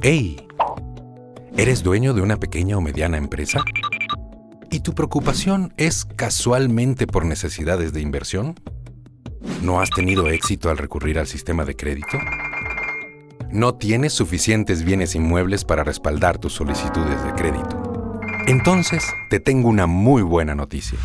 ¡Hey! ¿Eres dueño de una pequeña o mediana empresa? ¿Y tu preocupación es casualmente por necesidades de inversión? ¿No has tenido éxito al recurrir al sistema de crédito? ¿No tienes suficientes bienes inmuebles para respaldar tus solicitudes de crédito? Entonces, te tengo una muy buena noticia.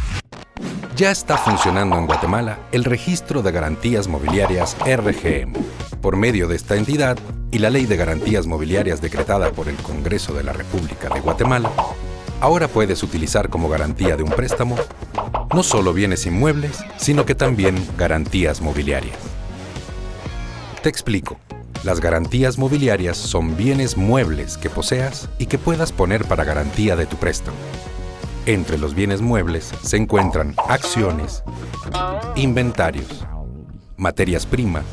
Ya está funcionando en Guatemala el Registro de Garantías Mobiliarias RGM. Por medio de esta entidad y la Ley de Garantías Mobiliarias decretada por el Congreso de la República de Guatemala, ahora puedes utilizar como garantía de un préstamo no solo bienes inmuebles, sino que también garantías mobiliarias. Te explico. Las garantías mobiliarias son bienes muebles que poseas y que puedas poner para garantía de tu préstamo. Entre los bienes muebles se encuentran acciones, inventarios, materias primas,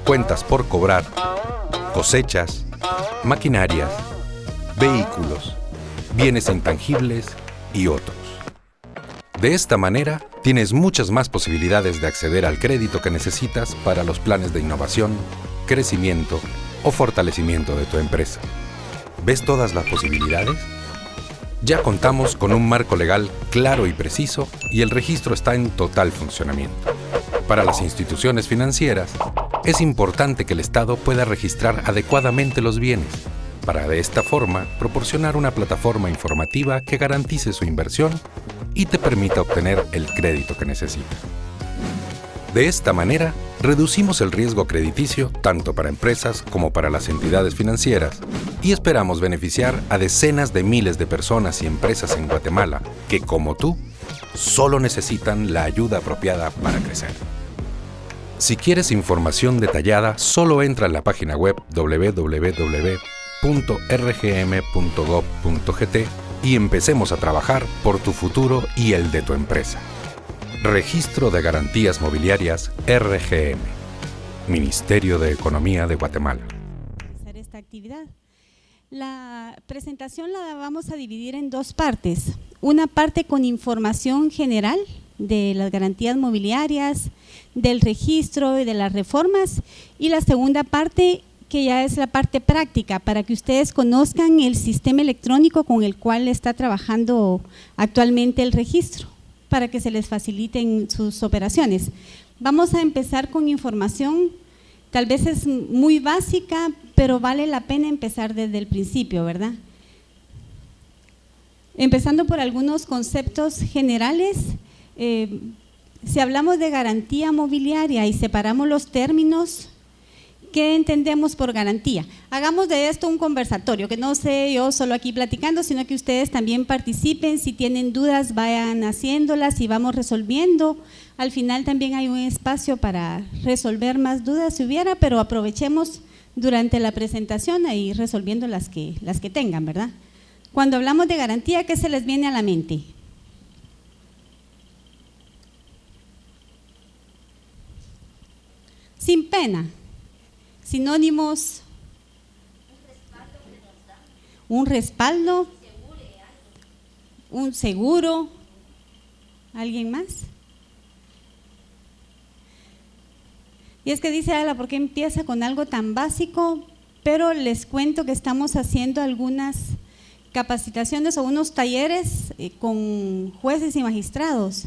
cuentas por cobrar, cosechas, maquinarias, vehículos, bienes intangibles y otros. De esta manera, tienes muchas más posibilidades de acceder al crédito que necesitas para los planes de innovación, crecimiento o fortalecimiento de tu empresa. ¿Ves todas las posibilidades? Ya contamos con un marco legal claro y preciso y el registro está en total funcionamiento. Para las instituciones financieras, es importante que el Estado pueda registrar adecuadamente los bienes, para de esta forma proporcionar una plataforma informativa que garantice su inversión y te permita obtener el crédito que necesitas. De esta manera, reducimos el riesgo crediticio tanto para empresas como para las entidades financieras y esperamos beneficiar a decenas de miles de personas y empresas en Guatemala que, como tú, solo necesitan la ayuda apropiada para crecer. Si quieres información detallada, solo entra en la página web www.rgm.gov.gt y empecemos a trabajar por tu futuro y el de tu empresa. Registro de Garantías Mobiliarias RGM, Ministerio de Economía de Guatemala. Esta actividad. La presentación la vamos a dividir en dos partes. Una parte con información general de las garantías mobiliarias, del registro y de las reformas, y la segunda parte que ya es la parte práctica para que ustedes conozcan el sistema electrónico con el cual está trabajando actualmente el registro, para que se les faciliten sus operaciones. Vamos a empezar con información, tal vez es muy básica, pero vale la pena empezar desde el principio, ¿verdad? Empezando por algunos conceptos generales, si hablamos de garantía mobiliaria y separamos los términos, ¿qué entendemos por garantía? Hagamos de esto un conversatorio, que no sé yo solo aquí platicando, sino que ustedes también participen, si tienen dudas vayan haciéndolas y vamos resolviendo. Al final también hay un espacio para resolver más dudas si hubiera, pero aprovechemos durante la presentación a ir resolviendo las que tengan, ¿verdad? Cuando hablamos de garantía, ¿qué se les viene a la mente? Sin pena. Sinónimos: un respaldo, un seguro. ¿Alguien más? Y es que dice Ala, ¿por qué empieza con algo tan básico? Pero les cuento que estamos haciendo algunas capacitaciones o unos talleres con jueces y magistrados.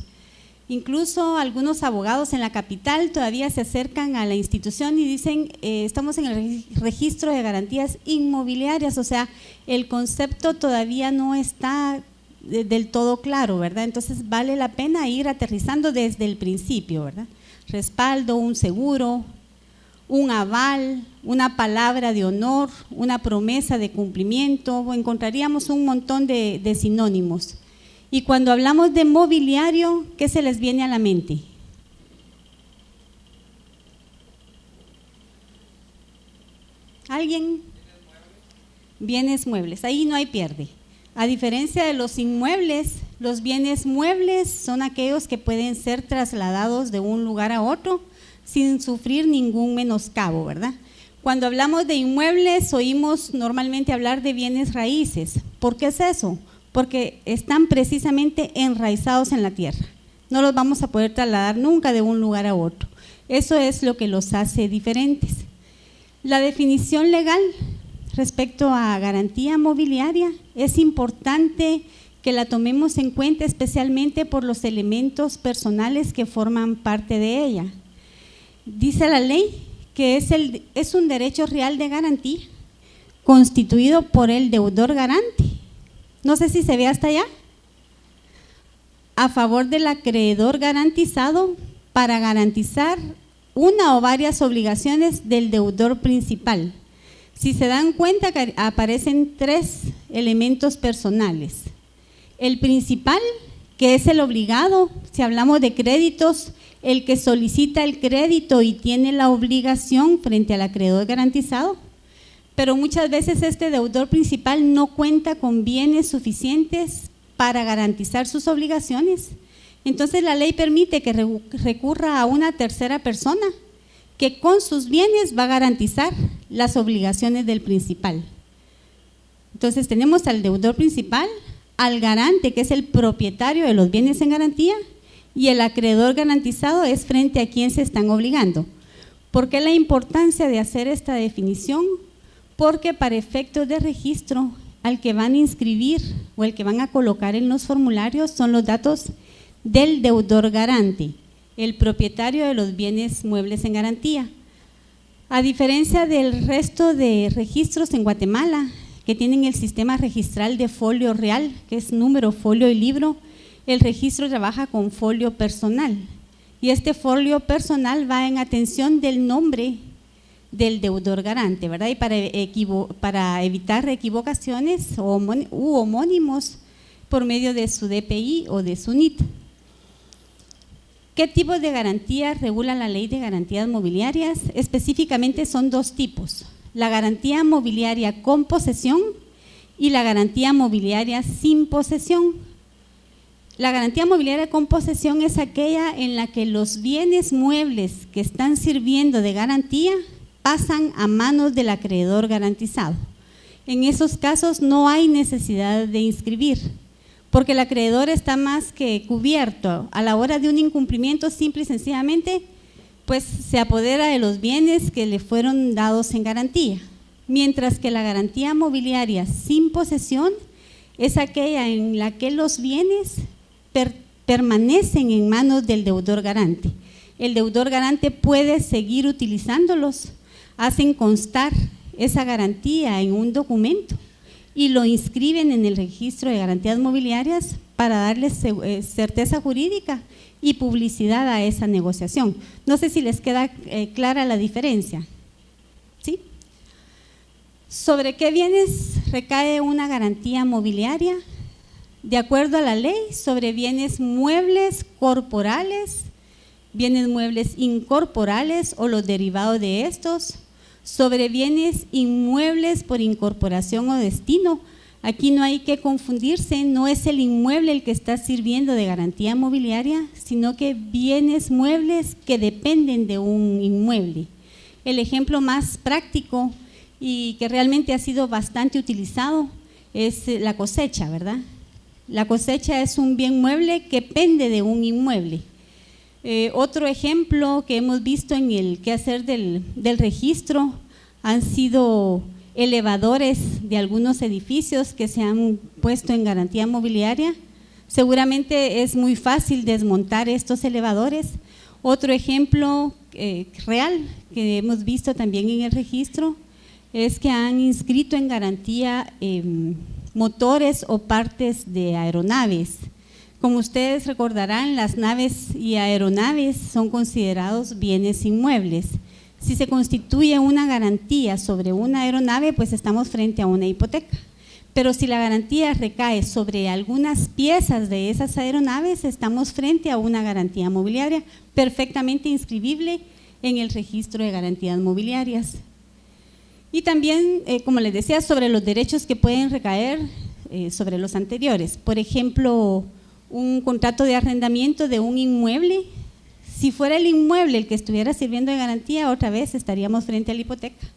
Incluso algunos abogados en la capital todavía se acercan a la institución y dicen, estamos en el registro de garantías inmobiliarias, o sea, el concepto todavía no está del todo claro, ¿verdad? Entonces vale la pena ir aterrizando desde el principio, ¿verdad? Respaldo, un seguro, un aval, una palabra de honor, una promesa de cumplimiento, encontraríamos un montón de sinónimos. Y cuando hablamos de mobiliario, ¿qué se les viene a la mente? ¿Alguien? Bienes muebles, ahí no hay pierde. A diferencia de los inmuebles, los bienes muebles son aquellos que pueden ser trasladados de un lugar a otro sin sufrir ningún menoscabo, ¿verdad? Cuando hablamos de inmuebles, oímos normalmente hablar de bienes raíces. ¿Por qué es eso? Porque están precisamente enraizados en la tierra. No los vamos a poder trasladar nunca de un lugar a otro. Eso es lo que los hace diferentes. La definición legal respecto a garantía mobiliaria, es importante que la tomemos en cuenta especialmente por los elementos personales que forman parte de ella. Dice la ley que es un derecho real de garantía constituido por el deudor garante. No sé si se ve hasta allá. A favor del acreedor garantizado para garantizar una o varias obligaciones del deudor principal. Si se dan cuenta, aparecen 3 elementos personales. El principal, que es el obligado, si hablamos de créditos, el que solicita el crédito y tiene la obligación frente al acreedor garantizado, pero muchas veces este deudor principal no cuenta con bienes suficientes para garantizar sus obligaciones. Entonces la ley permite que recurra a una tercera persona que con sus bienes va a garantizar las obligaciones del principal. Entonces tenemos al deudor principal, al garante, que es el propietario de los bienes en garantía, y el acreedor garantizado es frente a quien se están obligando. ¿Por qué la importancia de hacer esta definición? Porque para efectos de registro, al que van a inscribir o el que van a colocar en los formularios son los datos del deudor garante, el propietario de los bienes muebles en garantía. A diferencia del resto de registros en Guatemala, que tienen el sistema registral de folio real, que es número, folio y libro, el registro trabaja con folio personal. Y este folio personal va en atención del nombre del deudor garante, ¿verdad? Y para evitar equivocaciones u homónimos por medio de su DPI o de su NIT. ¿Qué tipos de garantías regula la ley de garantías mobiliarias? Específicamente son 2 tipos: la garantía mobiliaria con posesión y la garantía mobiliaria sin posesión. La garantía mobiliaria con posesión es aquella en la que los bienes muebles que están sirviendo de garantía pasan a manos del acreedor garantizado. En esos casos no hay necesidad de inscribir, porque el acreedor está más que cubierto. A la hora de un incumplimiento, simple y sencillamente, pues se apodera de los bienes que le fueron dados en garantía. Mientras que la garantía mobiliaria sin posesión es aquella en la que los bienes permanecen en manos del deudor garante. El deudor garante puede seguir utilizándolos, hacen constar esa garantía en un documento y lo inscriben en el registro de garantías mobiliarias para darles certeza jurídica y publicidad a esa negociación. No sé si les queda clara la diferencia. ¿Sí? ¿Sobre qué bienes recae una garantía mobiliaria? De acuerdo a la ley, sobre bienes muebles corporales, bienes muebles incorporales o los derivados de estos, sobre bienes inmuebles por incorporación o destino. Aquí no hay que confundirse, no es el inmueble el que está sirviendo de garantía mobiliaria, sino que bienes muebles que dependen de un inmueble. El ejemplo más práctico y que realmente ha sido bastante utilizado es la cosecha, ¿verdad? La cosecha es un bien mueble que pende de un inmueble. Otro ejemplo que hemos visto en el quehacer del registro han sido elevadores de algunos edificios que se han puesto en garantía mobiliaria. Seguramente es muy fácil desmontar estos elevadores. Otro ejemplo real que hemos visto también en el registro es que han inscrito en garantía motores o partes de aeronaves. Como ustedes recordarán, las naves y aeronaves son considerados bienes inmuebles. Si se constituye una garantía sobre una aeronave, pues estamos frente a una hipoteca. Pero si la garantía recae sobre algunas piezas de esas aeronaves, estamos frente a una garantía mobiliaria perfectamente inscribible en el registro de garantías mobiliarias. Y también, como les decía, sobre los derechos que pueden recaer sobre los anteriores. Por ejemplo, un contrato de arrendamiento de un inmueble. Si fuera el inmueble el que estuviera sirviendo de garantía, otra vez estaríamos frente a la hipoteca.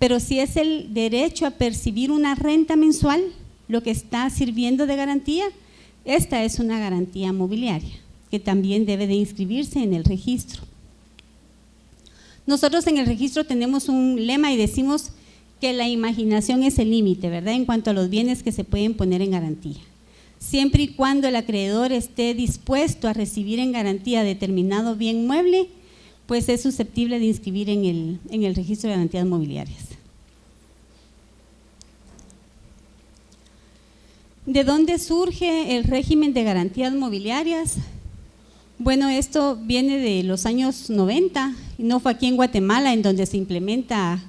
Pero si es el derecho a percibir una renta mensual, lo que está sirviendo de garantía, esta es una garantía mobiliaria, que también debe de inscribirse en el registro. Nosotros en el registro tenemos un lema y decimos que la imaginación es el límite, ¿verdad?, en cuanto a los bienes que se pueden poner en garantía. Siempre y cuando el acreedor esté dispuesto a recibir en garantía determinado bien mueble, pues es susceptible de inscribir en el registro de garantías mobiliarias. ¿De dónde surge el régimen de garantías mobiliarias? Bueno, esto viene de los años 90, y no fue aquí en Guatemala en donde se implementa,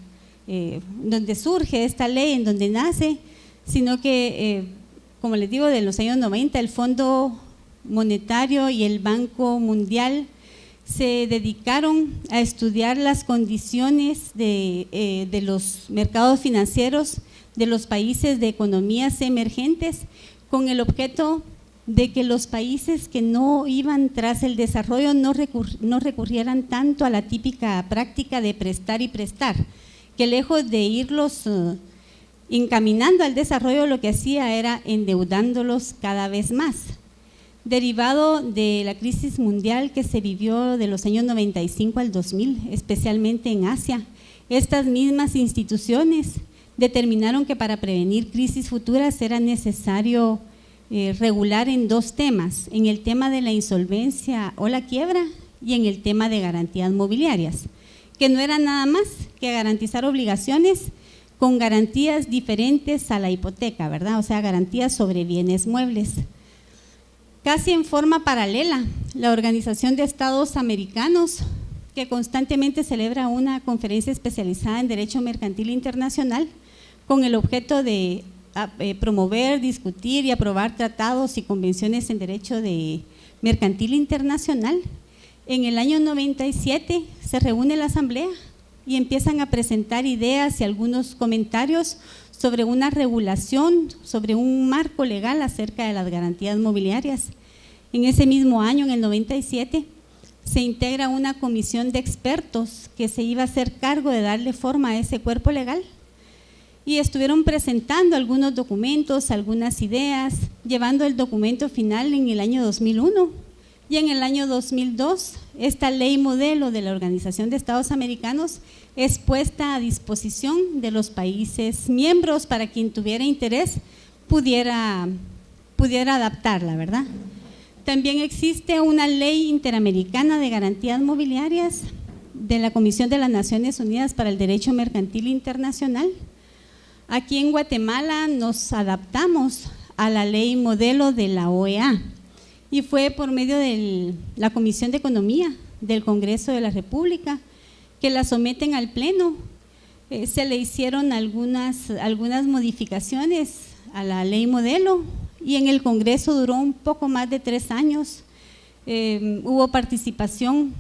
donde surge esta ley, en donde nace, sino que, como les digo, de los años 90, el Fondo Monetario y el Banco Mundial se dedicaron a estudiar las condiciones de los mercados financieros de los países de economías emergentes, con el objeto de que los países que no iban tras el desarrollo no recurrieran tanto a la típica práctica de prestar y prestar, que lejos de irlos encaminando al desarrollo, lo que hacía era endeudándolos cada vez más. Derivado de la crisis mundial que se vivió de los años 95 al 2000, especialmente en Asia, estas mismas instituciones determinaron que para prevenir crisis futuras era necesario regular en dos temas: en el tema de la insolvencia o la quiebra y en el tema de garantías mobiliarias, que no era nada más que garantizar obligaciones con garantías diferentes a la hipoteca, ¿verdad? O sea, garantías sobre bienes muebles. Casi en forma paralela, la Organización de Estados Americanos, que constantemente celebra una conferencia especializada en Derecho Mercantil Internacional, con el objeto de promover, discutir y aprobar tratados y convenciones en derecho mercantil internacional, en el año 97 se reúne la asamblea y empiezan a presentar ideas y algunos comentarios sobre una regulación, sobre un marco legal acerca de las garantías mobiliarias. En ese mismo año, en el 97, se integra una comisión de expertos que se iba a hacer cargo de darle forma a ese cuerpo legal, y estuvieron presentando algunos documentos, algunas ideas, llevando el documento final en el año 2001, y en el año 2002 esta ley modelo de la Organización de Estados Americanos es puesta a disposición de los países miembros para quien tuviera interés pudiera adaptarla, ¿verdad? También existe una ley interamericana de garantías mobiliarias de la Comisión de las Naciones Unidas para el Derecho Mercantil Internacional. Aquí en Guatemala nos adaptamos a la ley modelo de la OEA y fue por medio de la Comisión de Economía del Congreso de la República que la someten al Pleno. Se le hicieron algunas modificaciones a la ley modelo y en el Congreso duró un poco más de 3 años. Hubo participación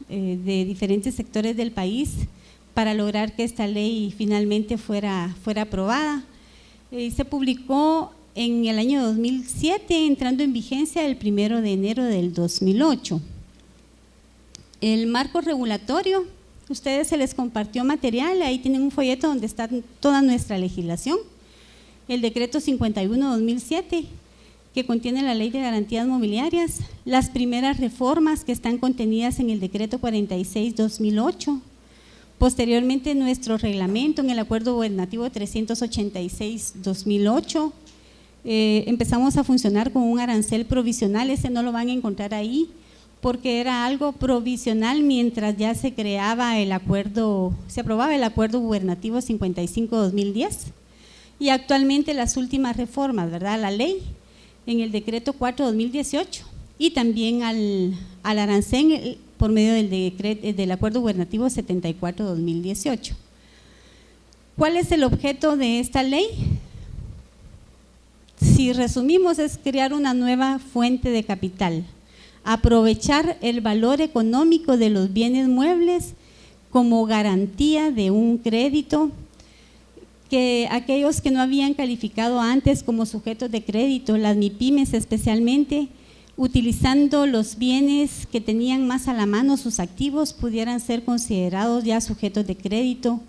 de diferentes sectores del país para lograr que esta ley finalmente fuera aprobada. Se publicó en el año 2007, entrando en vigencia el 1 de enero del 2008. El marco regulatorio, ustedes se les compartió material, ahí tienen un folleto donde está toda nuestra legislación. El decreto 51/2007, que contiene la ley de garantías mobiliarias, las primeras reformas que están contenidas en el decreto 46/2008, posteriormente nuestro reglamento en el acuerdo gubernativo 386/2008, empezamos a funcionar con un arancel provisional. Ese no lo van a encontrar ahí porque era algo provisional mientras ya se creaba el acuerdo, se aprobaba el acuerdo gubernativo 55/2010, y actualmente las últimas reformas, ¿verdad?, la ley en el decreto 4/2018 y también al arancel por medio del acuerdo gubernativo 74/2018. ¿Cuál es el objeto de esta ley? Si resumimos, es crear una nueva fuente de capital, aprovechar el valor económico de los bienes muebles como garantía de un crédito que aquellos que no habían calificado antes como sujetos de crédito, las MIPYMES especialmente, utilizando los bienes que tenían más a la mano, sus activos, pudieran ser considerados ya sujetos de crédito.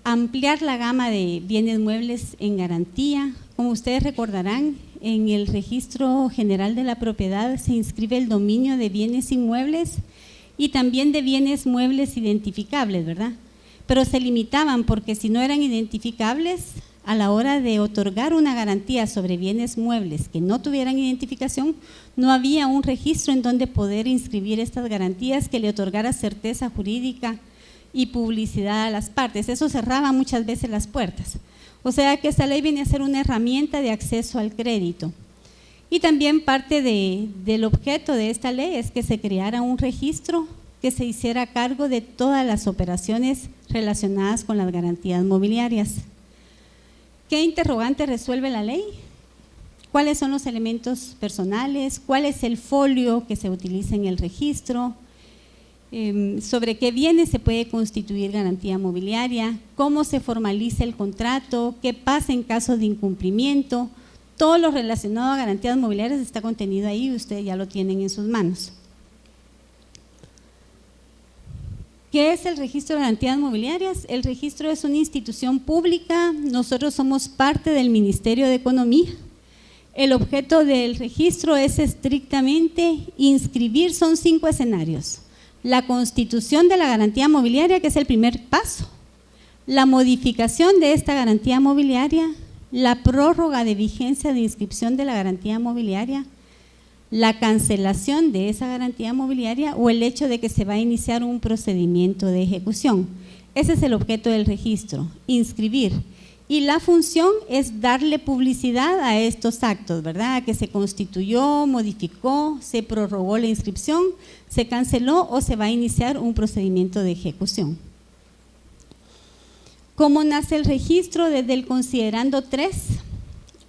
Ampliar la gama de bienes muebles en garantía. Como ustedes recordarán, en el Registro General de la Propiedad se inscribe el dominio de bienes inmuebles y también de bienes muebles identificables, ¿verdad? pero se limitaban porque si no eran identificables, a la hora de otorgar una garantía sobre bienes muebles que no tuvieran identificación, no había un registro en donde poder inscribir estas garantías que le otorgara certeza jurídica y publicidad a las partes. Eso cerraba muchas veces las puertas. O sea que esta ley viene a ser una herramienta de acceso al crédito. Y también parte del objeto de esta ley es que se creara un registro que se hiciera cargo de todas las operaciones relacionadas con las garantías mobiliarias. ¿Qué interrogante resuelve la ley? ¿Cuáles son los elementos personales? ¿Cuál es el folio que se utiliza en el registro? ¿Sobre qué bienes se puede constituir garantía mobiliaria? ¿Cómo se formaliza el contrato? ¿Qué pasa en caso de incumplimiento? Todo lo relacionado a garantías mobiliarias está contenido ahí y ustedes ya lo tienen en sus manos. ¿Qué es el registro de garantías mobiliarias? El registro es una institución pública, nosotros somos parte del Ministerio de Economía. El objeto del registro es estrictamente inscribir, son 5 escenarios. La constitución de la garantía mobiliaria, que es el primer paso, la modificación de esta garantía mobiliaria, la prórroga de vigencia de inscripción de la garantía mobiliaria, la cancelación de esa garantía mobiliaria o el hecho de que se va a iniciar un procedimiento de ejecución. Ese es el objeto del registro, inscribir. Y la función es darle publicidad a estos actos, ¿verdad? Que se constituyó, modificó, se prorrogó la inscripción, se canceló o se va a iniciar un procedimiento de ejecución. ¿Cómo nace el registro? Desde el considerando 3,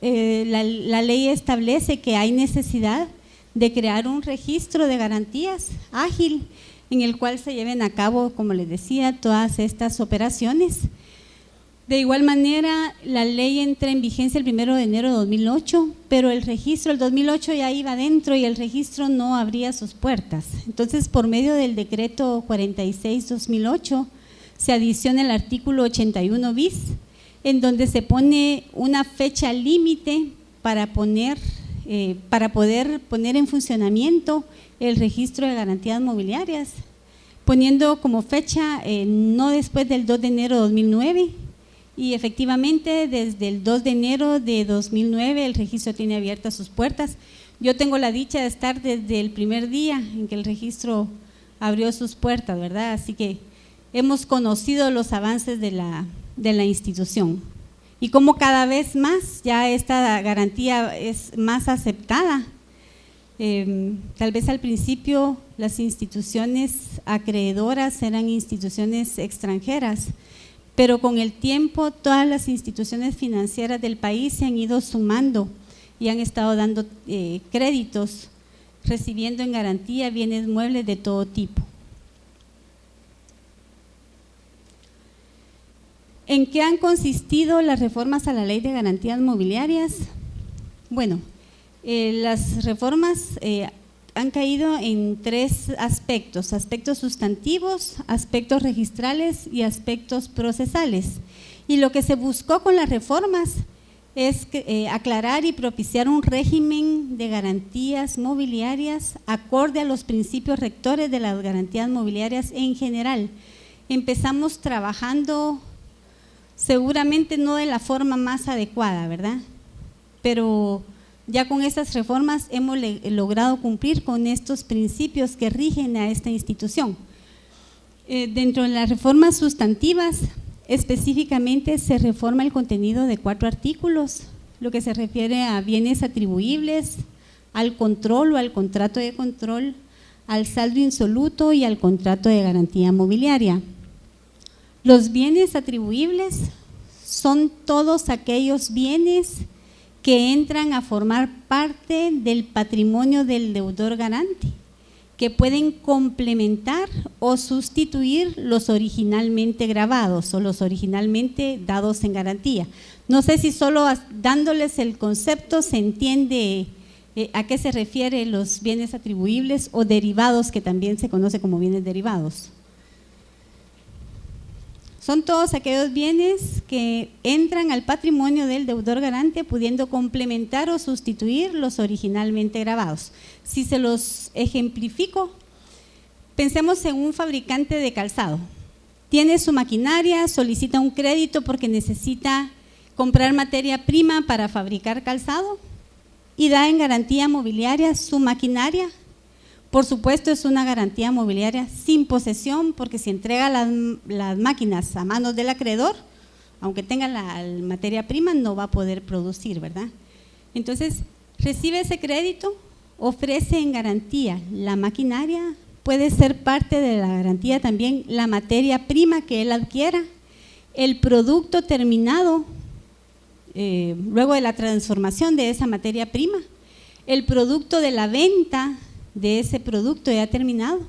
la ley establece que hay necesidad de crear un registro de garantías ágil en el cual se lleven a cabo, como les decía, todas estas operaciones. De igual manera, la ley entra en vigencia el 1 de enero de 2008, pero el registro, el 2008 ya iba adentro y el registro no abría sus puertas. Entonces, por medio del decreto 46-2008, se adiciona el artículo 81 bis, en donde se pone una fecha límite para poder poner en funcionamiento el registro de garantías mobiliarias, poniendo como fecha no después del 2 de enero de 2009, y efectivamente desde el 2 de enero de 2009 el registro tiene abiertas sus puertas. Yo tengo la dicha de estar desde el primer día en que el registro abrió sus puertas, ¿verdad? Así que hemos conocido los avances de la institución y cómo cada vez más ya esta garantía es más aceptada. Tal vez al principio las instituciones acreedoras eran instituciones extranjeras, pero con el tiempo todas las instituciones financieras del país se han ido sumando y han estado dando créditos, recibiendo en garantía bienes muebles de todo tipo. ¿En qué han consistido las reformas a la Ley de Garantías Mobiliarias? Bueno, las reformas han caído en 3 aspectos: aspectos sustantivos, aspectos registrales y aspectos procesales. Y lo que se buscó con las reformas es aclarar y propiciar un régimen de garantías mobiliarias acorde a los principios rectores de las garantías mobiliarias en general. Empezamos trabajando seguramente no de la forma más adecuada, ¿verdad? Pero ya con estas reformas hemos logrado cumplir con estos principios que rigen a esta institución. Dentro de las reformas sustantivas, específicamente se reforma el contenido de 4 artículos, lo que se refiere a bienes atribuibles, al control o al contrato de control, al saldo insoluto y al contrato de garantía mobiliaria. Los bienes atribuibles son todos aquellos bienes que entran a formar parte del patrimonio del deudor garante, que pueden complementar o sustituir los originalmente grabados o los originalmente dados en garantía. No sé si solo dándoles el concepto se entiende a qué se refiere los bienes atribuibles o derivados, que también se conoce como bienes derivados. Son todos aquellos bienes que entran al patrimonio del deudor garante pudiendo complementar o sustituir los originalmente grabados. Si se los ejemplifico, pensemos en un fabricante de calzado. tiene su maquinaria, solicita un crédito porque necesita comprar materia prima para fabricar calzado y da en garantía mobiliaria su maquinaria. Por supuesto, es una garantía mobiliaria sin posesión, porque si entrega las máquinas a manos del acreedor, aunque tenga la materia prima, no va a poder producir, ¿verdad? Entonces, recibe ese crédito, ofrece en garantía la maquinaria, puede ser parte de la garantía también la materia prima que él adquiera, el producto terminado, luego de la transformación de esa materia prima, el producto de la venta de ese producto ya terminado,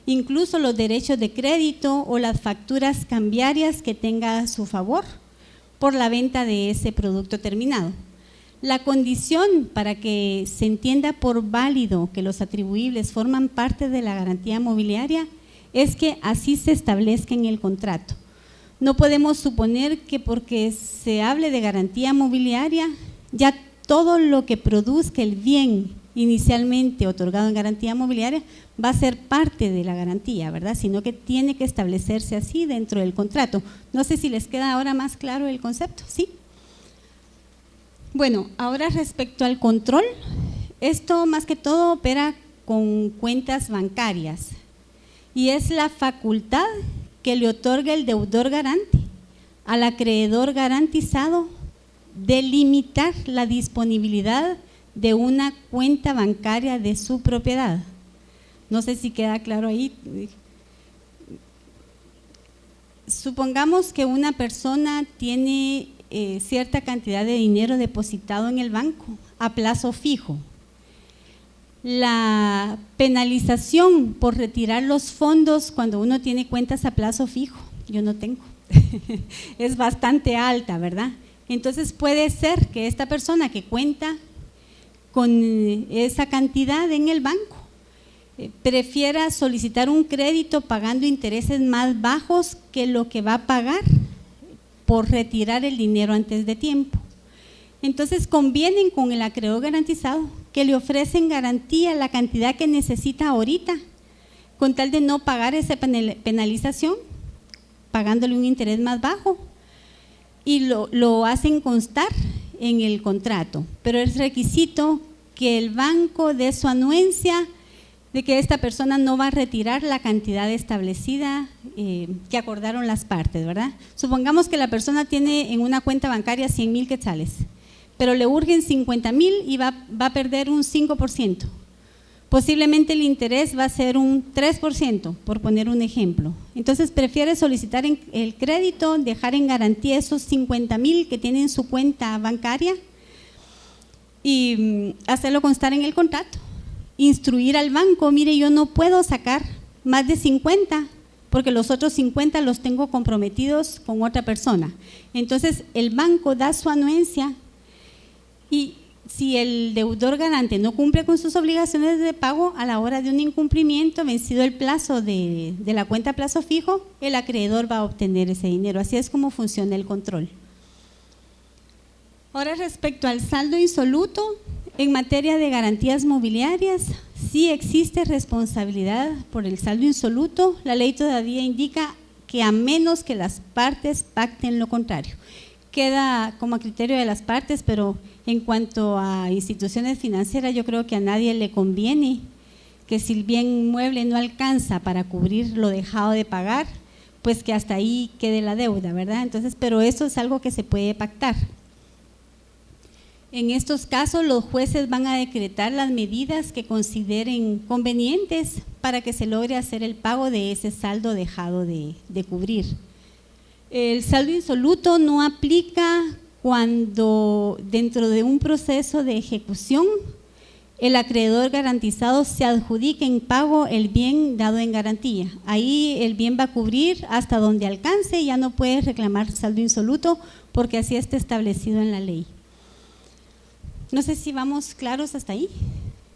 incluso los derechos de crédito o las facturas cambiarias que tenga a su favor por la venta de ese producto terminado. La condición para que se entienda por válido que los atribuibles forman parte de la garantía mobiliaria es que así se establezca en el contrato. No podemos suponer que porque se hable de garantía mobiliaria, ya todo lo que produzca el bien inicialmente otorgado en garantía mobiliaria va a ser parte de la garantía, ¿verdad? Sino que tiene que establecerse así dentro del contrato. No sé si les queda ahora más claro el concepto, ¿sí? Bueno, ahora respecto al control, esto más que todo opera con cuentas bancarias y es la facultad que le otorga el deudor garante al acreedor garantizado de limitar la disponibilidad de una cuenta bancaria de su propiedad. No sé si queda claro ahí. Supongamos que una persona tiene cierta cantidad de dinero depositado en el banco a plazo fijo. La penalización por retirar los fondos cuando uno tiene cuentas a plazo fijo, yo no tengo, es bastante alta, ¿verdad? Entonces puede ser que esta persona que cuenta con esa cantidad en el banco prefiera solicitar un crédito pagando intereses más bajos que lo que va a pagar por retirar el dinero antes de tiempo. Entonces convienen con el acreedor garantizado que le ofrecen garantía la cantidad que necesita ahorita, con tal de no pagar esa penalización, pagándole un interés más bajo, y lo hacen constar en el contrato, pero es requisito que el banco dé su anuencia de que esta persona no va a retirar la cantidad establecida que acordaron las partes, ¿verdad? Supongamos que la persona tiene en una cuenta bancaria 100,000 quetzales, pero le urgen 50,000 y va a perder un 5%. Posiblemente el interés va a ser un 3%, por poner un ejemplo. Entonces prefiere solicitar el crédito, dejar en garantía esos 50,000 que tiene en su cuenta bancaria y hacerlo constar en el contrato. Instruir al banco, mire, yo no puedo sacar más de 50 porque los otros 50 los tengo comprometidos con otra persona. Entonces el banco da su anuencia y si el deudor garante no cumple con sus obligaciones de pago a la hora de un incumplimiento, vencido el plazo de la cuenta a plazo fijo, el acreedor va a obtener ese dinero. Así es como funciona el control. Ahora, respecto al saldo insoluto, en materia de garantías mobiliarias, sí existe responsabilidad por el saldo insoluto. La ley todavía indica que a menos que las partes pacten lo contrario. Queda como a criterio de las partes, pero en cuanto a instituciones financieras, yo creo que a nadie le conviene que si el bien inmueble no alcanza para cubrir lo dejado de pagar, pues que hasta ahí quede la deuda, ¿verdad? Entonces, pero eso es algo que se puede pactar. En estos casos, los jueces van a decretar las medidas que consideren convenientes para que se logre hacer el pago de ese saldo dejado de cubrir. El saldo insoluto no aplica cuando dentro de un proceso de ejecución el acreedor garantizado se adjudique en pago el bien dado en garantía. Ahí el bien va a cubrir hasta donde alcance, ya no puede reclamar saldo insoluto porque así está establecido en la ley. No sé si vamos claros hasta ahí.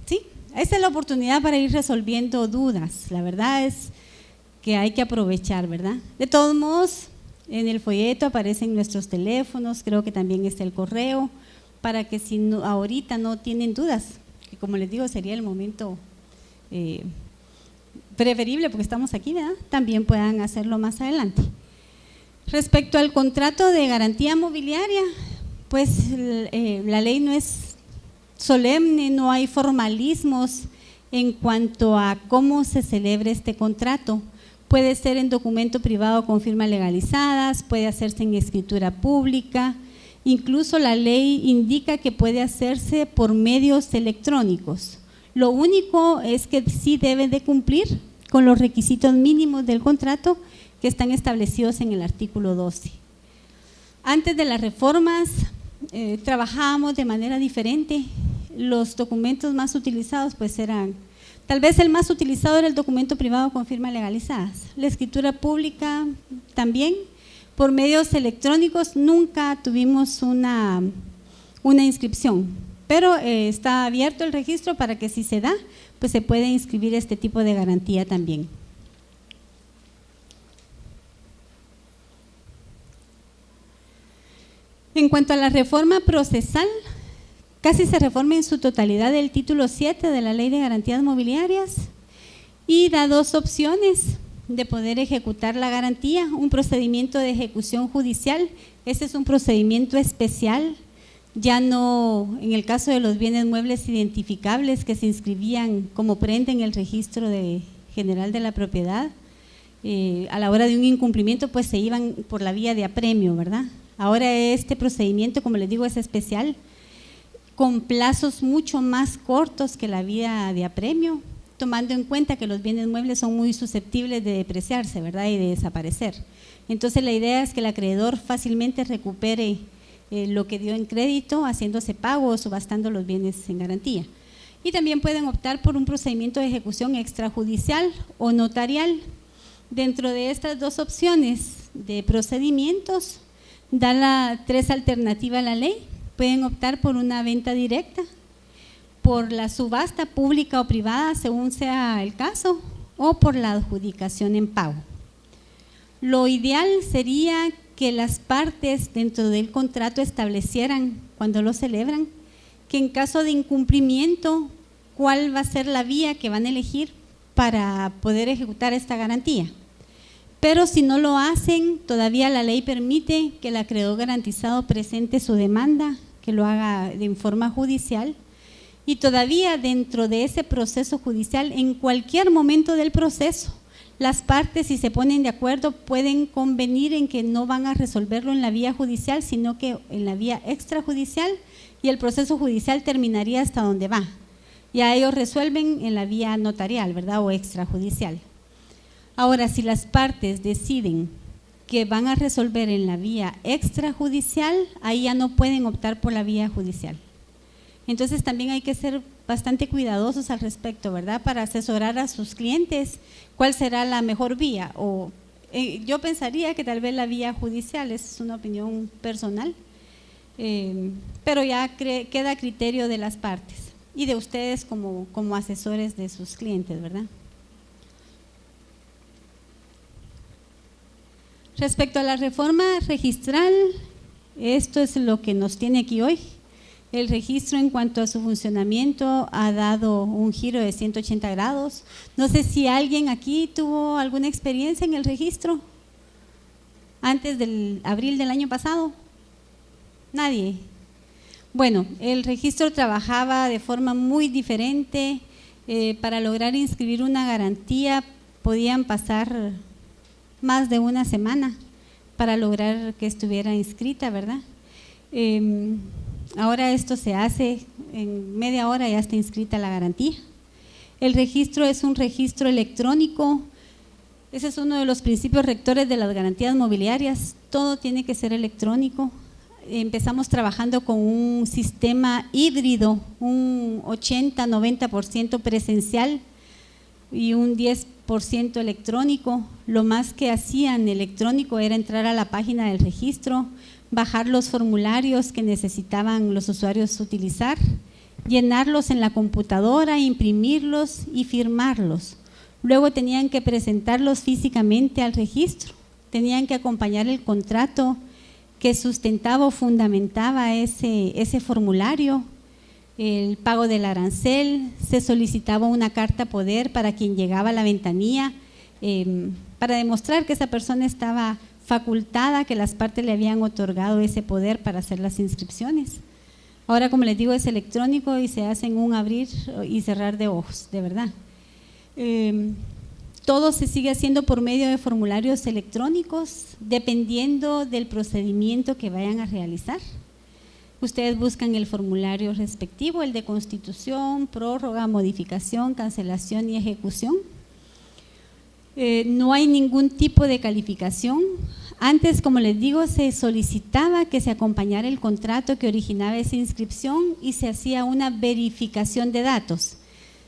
¿Sí? Esta es la oportunidad para ir resolviendo dudas. La verdad es que hay que aprovechar, ¿verdad? De todos modos, en el folleto aparecen nuestros teléfonos, creo que también está el correo, para que si no, ahorita no tienen dudas, que como les digo sería el momento preferible porque estamos aquí, ¿verdad? También puedan hacerlo más adelante. Respecto al contrato de garantía mobiliaria, pues la ley no es solemne, no hay formalismos en cuanto a cómo se celebre este contrato. Puede ser en documento privado con firmas legalizadas, puede hacerse en escritura pública, incluso la ley indica que puede hacerse por medios electrónicos. Lo único es que sí deben de cumplir con los requisitos mínimos del contrato que están establecidos en el artículo 12. Antes de las reformas trabajábamos de manera diferente. Los documentos más utilizados pues eran, tal vez el más utilizado era el documento privado con firmas legalizadas. La escritura pública también. Por medios electrónicos nunca tuvimos una inscripción, pero está abierto el registro para que si se da, pues se puede inscribir este tipo de garantía también. En cuanto a la reforma procesal, casi se reforma en su totalidad el título 7 de la Ley de Garantías Mobiliarias y da dos opciones de poder ejecutar la garantía: un procedimiento de ejecución judicial. Este es un procedimiento especial, ya no en el caso de los bienes muebles identificables que se inscribían como prenda en el registro general de la propiedad. A la hora de un incumplimiento pues se iban por la vía de apremio, ¿verdad? Ahora este procedimiento, como les digo, es especial, con plazos mucho más cortos que la vía de apremio, tomando en cuenta que los bienes muebles son muy susceptibles de depreciarse, ¿verdad? Y de desaparecer. Entonces la idea es que el acreedor fácilmente recupere lo que dio en crédito haciéndose pago o subastando los bienes en garantía. Y también pueden optar por un procedimiento de ejecución extrajudicial o notarial. Dentro de estas dos opciones de procedimientos, da tres alternativas a la ley. Pueden optar por una venta directa, por la subasta pública o privada, según sea el caso, o por la adjudicación en pago. Lo ideal sería que las partes dentro del contrato establecieran, cuando lo celebran, que en caso de incumplimiento, cuál va a ser la vía que van a elegir para poder ejecutar esta garantía. Pero si no lo hacen, todavía la ley permite que el acreedor garantizado presente su demanda, que lo haga en forma judicial, y todavía dentro de ese proceso judicial, en cualquier momento del proceso, las partes, si se ponen de acuerdo, pueden convenir en que no van a resolverlo en la vía judicial, sino que en la vía extrajudicial, y el proceso judicial terminaría hasta donde va. Ya ellos resuelven en la vía notarial, ¿verdad? O extrajudicial. Ahora, si las partes deciden que van a resolver en la vía extrajudicial, ahí ya no pueden optar por la vía judicial. Entonces también hay que ser bastante cuidadosos al respecto, ¿verdad? Para asesorar a sus clientes cuál será la mejor vía. O yo pensaría que tal vez la vía judicial, es una opinión personal, pero ya queda a criterio de las partes y de ustedes como asesores de sus clientes, ¿verdad? Respecto a la reforma registral, esto es lo que nos tiene aquí hoy. El registro en cuanto a su funcionamiento ha dado un giro de 180 grados. No sé si alguien aquí tuvo alguna experiencia en el registro antes del abril del año pasado. ¿Nadie? Bueno, el registro trabajaba de forma muy diferente. Para lograr inscribir una garantía podían pasar más de una semana para lograr que estuviera inscrita, ¿verdad? Ahora esto se hace en media hora, ya está inscrita la garantía. El registro es un registro electrónico. Ese es uno de los principios rectores de las garantías mobiliarias. Todo tiene que ser electrónico. Empezamos trabajando con un sistema híbrido, un 80-90% presencial y un 10% electrónico. Lo más que hacían electrónico era entrar a la página del registro, bajar los formularios que necesitaban los usuarios utilizar, llenarlos en la computadora, imprimirlos y firmarlos. Luego tenían que presentarlos físicamente al registro, tenían que acompañar el contrato que sustentaba o fundamentaba ese formulario. el pago del arancel, se solicitaba una carta poder para quien llegaba a la ventanilla, para demostrar que esa persona estaba facultada, que las partes le habían otorgado ese poder para hacer las inscripciones. Ahora, como les digo, es electrónico y se hace en un abrir y cerrar de ojos, de verdad. Todo se sigue haciendo por medio de formularios electrónicos, dependiendo del procedimiento que vayan a realizar. Ustedes buscan el formulario respectivo, el de constitución, prórroga, modificación, cancelación y ejecución. No hay ningún tipo de calificación. Antes, como les digo, se solicitaba que se acompañara el contrato que originaba esa inscripción y se hacía una verificación de datos.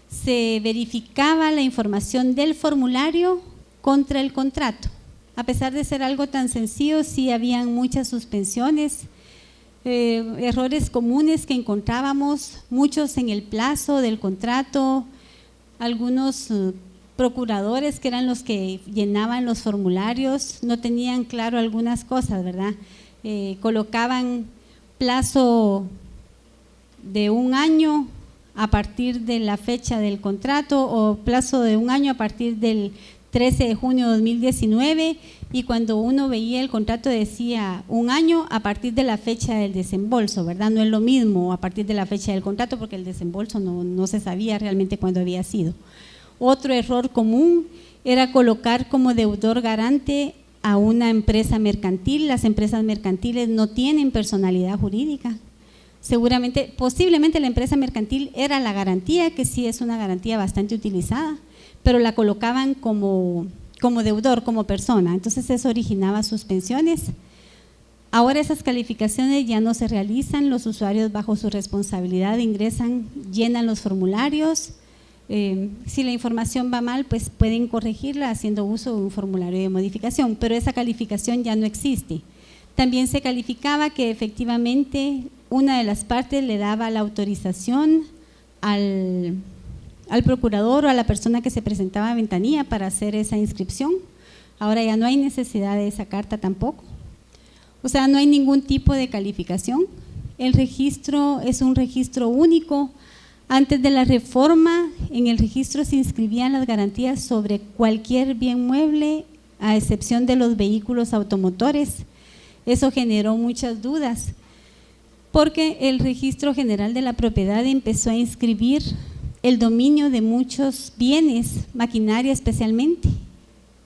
Se verificaba la información del formulario contra el contrato. A pesar de ser algo tan sencillo, sí habían muchas suspensiones, errores comunes que encontrábamos, muchos en el plazo del contrato, algunos procuradores que eran los que llenaban los formularios, no tenían claro algunas cosas, ¿verdad? Colocaban plazo de 1 año a partir de la fecha del contrato o plazo de 1 año a partir del 13 de junio de 2019 y cuando uno veía el contrato decía 1 año a partir de la fecha del desembolso, ¿verdad? No es lo mismo a partir de la fecha del contrato porque el desembolso no se sabía realmente cuándo había sido. Otro error común era colocar como deudor garante a una empresa mercantil. Las empresas mercantiles no tienen personalidad jurídica. Seguramente, posiblemente la empresa mercantil era la garantía, que sí es una garantía bastante utilizada, pero la colocaban como deudor, como persona. Entonces eso originaba suspensiones. Ahora esas calificaciones ya no se realizan, los usuarios bajo su responsabilidad ingresan, llenan los formularios. Si la información va mal, pues pueden corregirla haciendo uso de un formulario de modificación, pero esa calificación ya no existe. También se calificaba que efectivamente una de las partes le daba la autorización al procurador o a la persona que se presentaba a ventanilla para hacer esa inscripción. Ahora ya no hay necesidad de esa carta tampoco. O sea, no hay ningún tipo de calificación. El registro es un registro único. Antes de la reforma, en el registro se inscribían las garantías sobre cualquier bien mueble, a excepción de los vehículos automotores. Eso generó muchas dudas, porque el Registro General de la Propiedad empezó a inscribir el dominio de muchos bienes, maquinaria especialmente,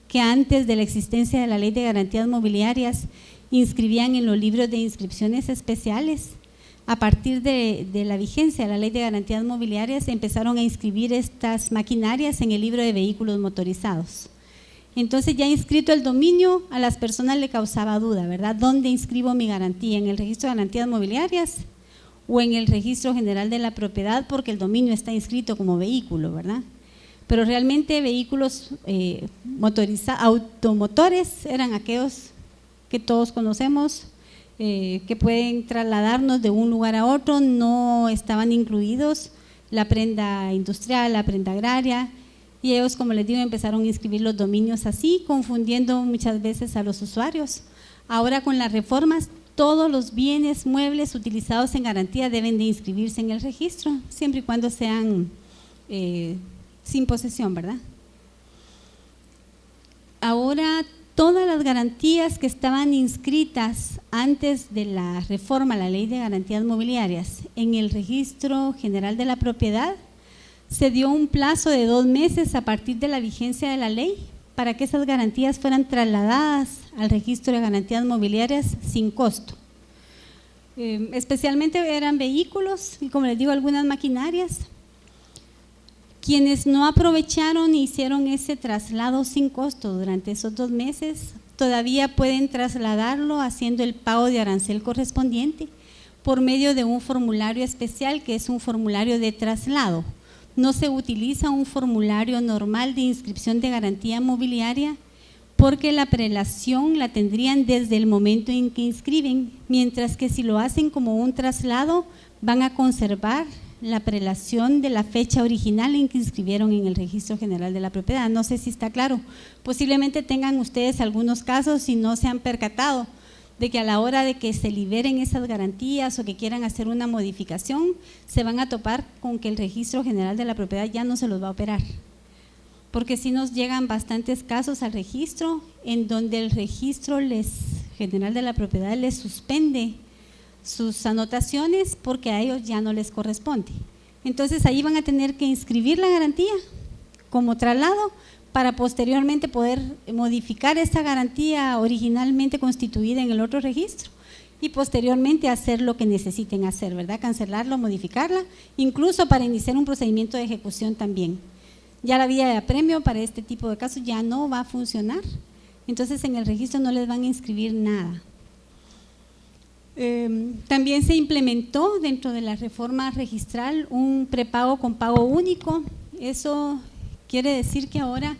que antes de la existencia de la Ley de Garantías Mobiliarias inscribían en los libros de inscripciones especiales. A partir de la vigencia de la Ley de Garantías Mobiliarias empezaron a inscribir estas maquinarias en el libro de vehículos motorizados. Entonces ya inscrito el dominio, a las personas le causaba duda, ¿verdad? ¿Dónde inscribo mi garantía? ¿En el Registro de Garantías Mobiliarias o en el Registro General de la Propiedad? Porque el dominio está inscrito como vehículo, ¿verdad? Pero realmente vehículos automotores eran aquellos que todos conocemos, que pueden trasladarnos de un lugar a otro, no estaban incluidos la prenda industrial, la prenda agraria, y ellos, como les digo, empezaron a inscribir los dominios así, confundiendo muchas veces a los usuarios. Ahora con las reformas, todos los bienes muebles utilizados en garantía deben de inscribirse en el registro, siempre y cuando sean sin posesión, ¿verdad? Ahora todas las garantías que estaban inscritas antes de la reforma a la Ley de Garantías Mobiliarias en el Registro General de la Propiedad, se dio un plazo de 2 meses a partir de la vigencia de la ley para que esas garantías fueran trasladadas al Registro de Garantías Mobiliarias sin costo. Especialmente eran vehículos y, como les digo, algunas maquinarias. Quienes no aprovecharon e hicieron ese traslado sin costo durante esos 2 meses, todavía pueden trasladarlo haciendo el pago de arancel correspondiente por medio de un formulario especial que es un formulario de traslado. No se utiliza un formulario normal de inscripción de garantía mobiliaria porque la prelación la tendrían desde el momento en que inscriben, mientras que si lo hacen como un traslado van a conservar la prelación de la fecha original en que inscribieron en el Registro General de la Propiedad. No sé si está claro, posiblemente tengan ustedes algunos casos y no se han percatado de que a la hora de que se liberen esas garantías o que quieran hacer una modificación, se van a topar con que el Registro General de la Propiedad ya no se los va a operar. Porque sí nos llegan bastantes casos al registro en donde el Registro General de la Propiedad les suspende sus anotaciones porque a ellos ya no les corresponde. Entonces ahí van a tener que inscribir la garantía como traslado para posteriormente poder modificar esa garantía originalmente constituida en el otro registro y posteriormente hacer lo que necesiten hacer, ¿verdad? Cancelarla, modificarla, incluso para iniciar un procedimiento de ejecución también. Ya la vía de apremio para este tipo de casos ya no va a funcionar, entonces en el registro no les van a inscribir nada. También se implementó dentro de la reforma registral un prepago con pago único. Eso quiere decir que ahora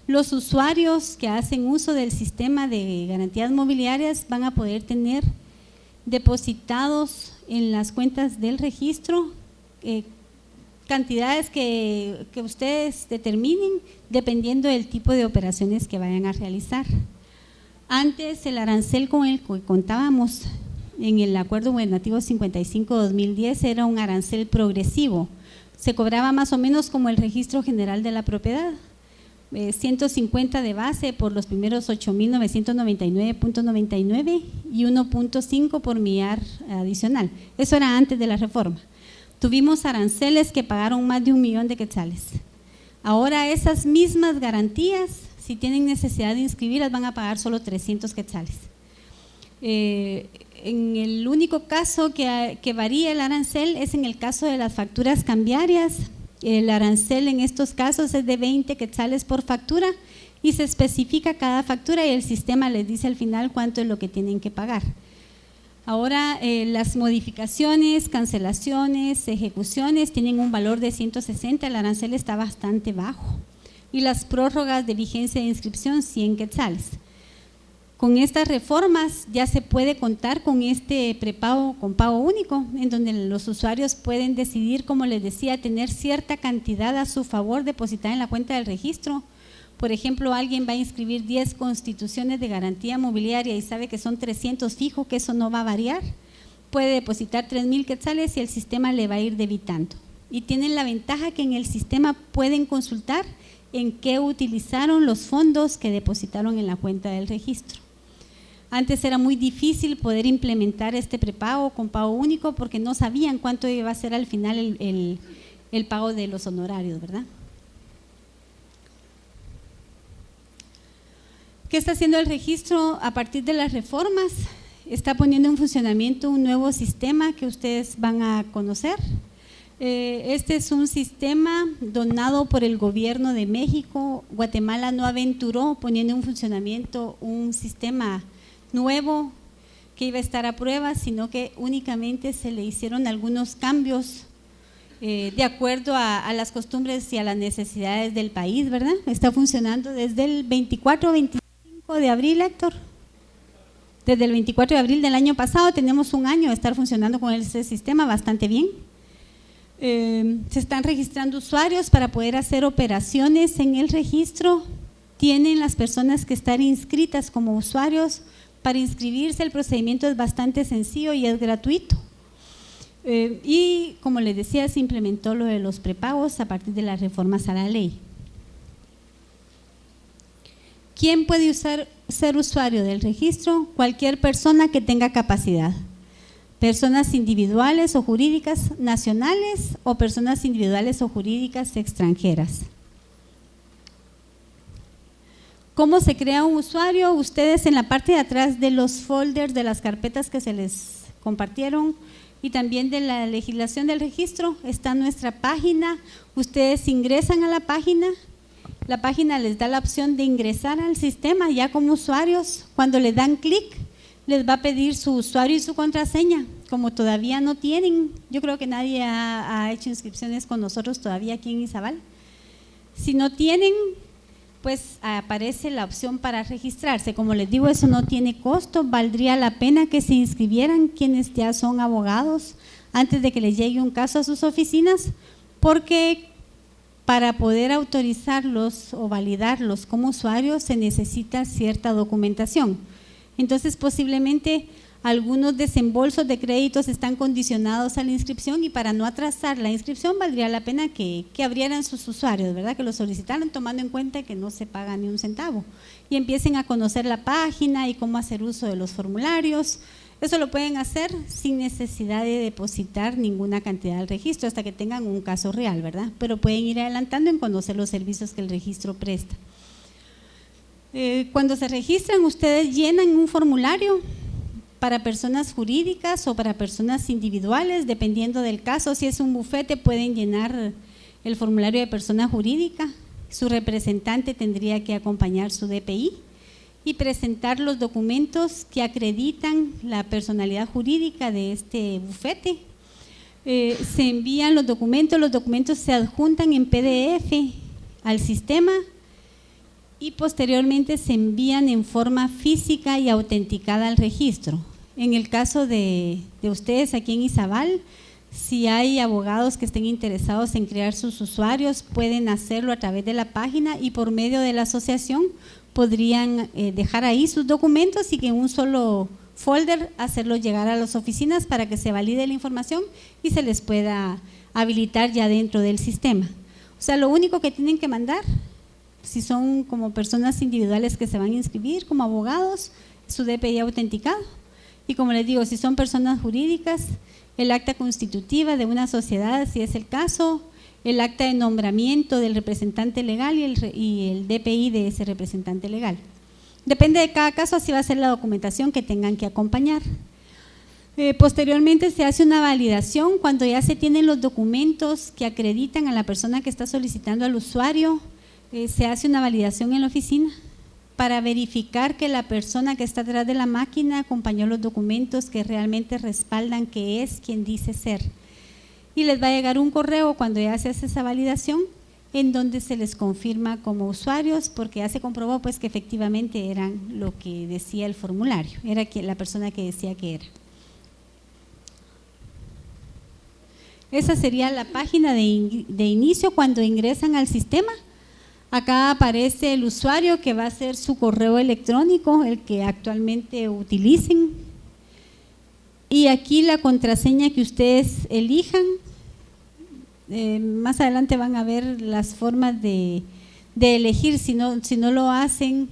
los usuarios que hacen uso del sistema de garantías mobiliarias van a poder tener depositados en las cuentas del registro cantidades que ustedes determinen dependiendo del tipo de operaciones que vayan a realizar. Antes el arancel con el que contábamos en el Acuerdo Gubernativo 55-2010 era un arancel progresivo, se cobraba más o menos como el Registro General de la Propiedad, 150 de base por los primeros 8.999.99 y 1.5 por millar adicional. Eso era antes de la reforma. Tuvimos aranceles que pagaron más de 1 millón de quetzales. Ahora esas mismas garantías, si tienen necesidad de inscribirlas, van a pagar solo 300 quetzales. En el único caso que varía el arancel es en el caso de las facturas cambiarias. El arancel en estos casos es de 20 quetzales por factura y se especifica cada factura y el sistema les dice al final cuánto es lo que tienen que pagar. Ahora las modificaciones, cancelaciones, ejecuciones tienen un valor de 160, el arancel está bastante bajo y las prórrogas de vigencia de inscripción 100 quetzales. Con estas reformas ya se puede contar con este prepago con pago único, en donde los usuarios pueden decidir, como les decía, tener cierta cantidad a su favor depositada en la cuenta del registro. Por ejemplo, alguien va a inscribir 10 constituciones de garantía mobiliaria y sabe que son 300 fijo, que eso no va a variar, puede depositar 3,000 quetzales y el sistema le va a ir debitando. Y tienen la ventaja que en el sistema pueden consultar en qué utilizaron los fondos que depositaron en la cuenta del registro. Antes era muy difícil poder implementar este prepago con pago único porque no sabían cuánto iba a ser al final el pago de los honorarios, ¿verdad? ¿Qué está haciendo el registro a partir de las reformas? Está poniendo en funcionamiento un nuevo sistema que ustedes van a conocer. Este es un sistema donado por el gobierno de México. Guatemala no aventuró poniendo en funcionamiento un sistema nuevo que iba a estar a prueba, sino que únicamente se le hicieron algunos cambios de acuerdo a las costumbres y a las necesidades del país, ¿verdad? Está funcionando desde el 24-25 de abril, Héctor. Desde el 24 de abril del año pasado tenemos un año de estar funcionando con ese sistema bastante bien. Se están registrando usuarios para poder hacer operaciones en el registro. Tienen las personas que estar inscritas como usuarios. Para inscribirse el procedimiento es bastante sencillo y es gratuito. Y como les decía, se implementó lo de los prepagos a partir de las reformas a la ley. ¿Quién puede ser usuario del registro? Cualquier persona que tenga capacidad. Personas individuales o jurídicas nacionales o personas individuales o jurídicas extranjeras. ¿Cómo se crea un usuario? Ustedes en la parte de atrás de los folders de las carpetas que se les compartieron y también de la legislación del registro está nuestra página. Ustedes ingresan a la página les da la opción de ingresar al sistema ya como usuarios. Cuando le dan clic les va a pedir su usuario y su contraseña. Como todavía no tienen, yo creo que nadie ha hecho inscripciones con nosotros todavía aquí en Izabal. Si no tienen, pues aparece la opción para registrarse. Como les digo, eso no tiene costo, valdría la pena que se inscribieran quienes ya son abogados antes de que les llegue un caso a sus oficinas, porque para poder autorizarlos o validarlos como usuarios se necesita cierta documentación. Entonces posiblemente algunos desembolsos de créditos están condicionados a la inscripción, y para no atrasar la inscripción valdría la pena que abrieran sus usuarios, ¿verdad? Que lo solicitaran tomando en cuenta que no se paga ni un centavo, y empiecen a conocer la página y cómo hacer uso de los formularios. Eso lo pueden hacer sin necesidad de depositar ninguna cantidad al registro hasta que tengan un caso real, ¿verdad? Pero pueden ir adelantando en conocer los servicios que el registro presta. Cuando se registran, ustedes llenan un formulario para personas jurídicas o para personas individuales, dependiendo del caso. Si es un bufete, pueden llenar el formulario de persona jurídica. Su representante tendría que acompañar su DPI y presentar los documentos que acreditan la personalidad jurídica de este bufete. Se envían los documentos se adjuntan en PDF al sistema y posteriormente se envían en forma física y autenticada al registro. En el caso de ustedes aquí en Izabal, si hay abogados que estén interesados en crear sus usuarios, pueden hacerlo a través de la página, y por medio de la asociación podrían dejar ahí sus documentos y que en un solo folder hacerlo llegar a las oficinas para que se valide la información y se les pueda habilitar ya dentro del sistema. O sea, lo único que tienen que mandar, si son como personas individuales que se van a inscribir como abogados, su DPI autenticado. Y como les digo, si son personas jurídicas, el acta constitutiva de una sociedad, si es el caso, el acta de nombramiento del representante legal y el DPI de ese representante legal. Depende de cada caso, así va a ser la documentación que tengan que acompañar. Posteriormente se hace una validación cuando ya se tienen los documentos que acreditan a la persona que está solicitando al usuario. Se hace una validación en la oficina para verificar que la persona que está detrás de la máquina acompañó los documentos que realmente respaldan que es quien dice ser. Y les va a llegar un correo cuando ya se hace esa validación, en donde se les confirma como usuarios, porque ya se comprobó pues que efectivamente eran lo que decía el formulario, era la persona que decía que era. Esa sería la página de inicio cuando ingresan al sistema. Acá aparece el usuario, que va a ser su correo electrónico, el que actualmente utilicen. Y aquí la contraseña que ustedes elijan. Más adelante van a ver las formas de elegir, si no lo hacen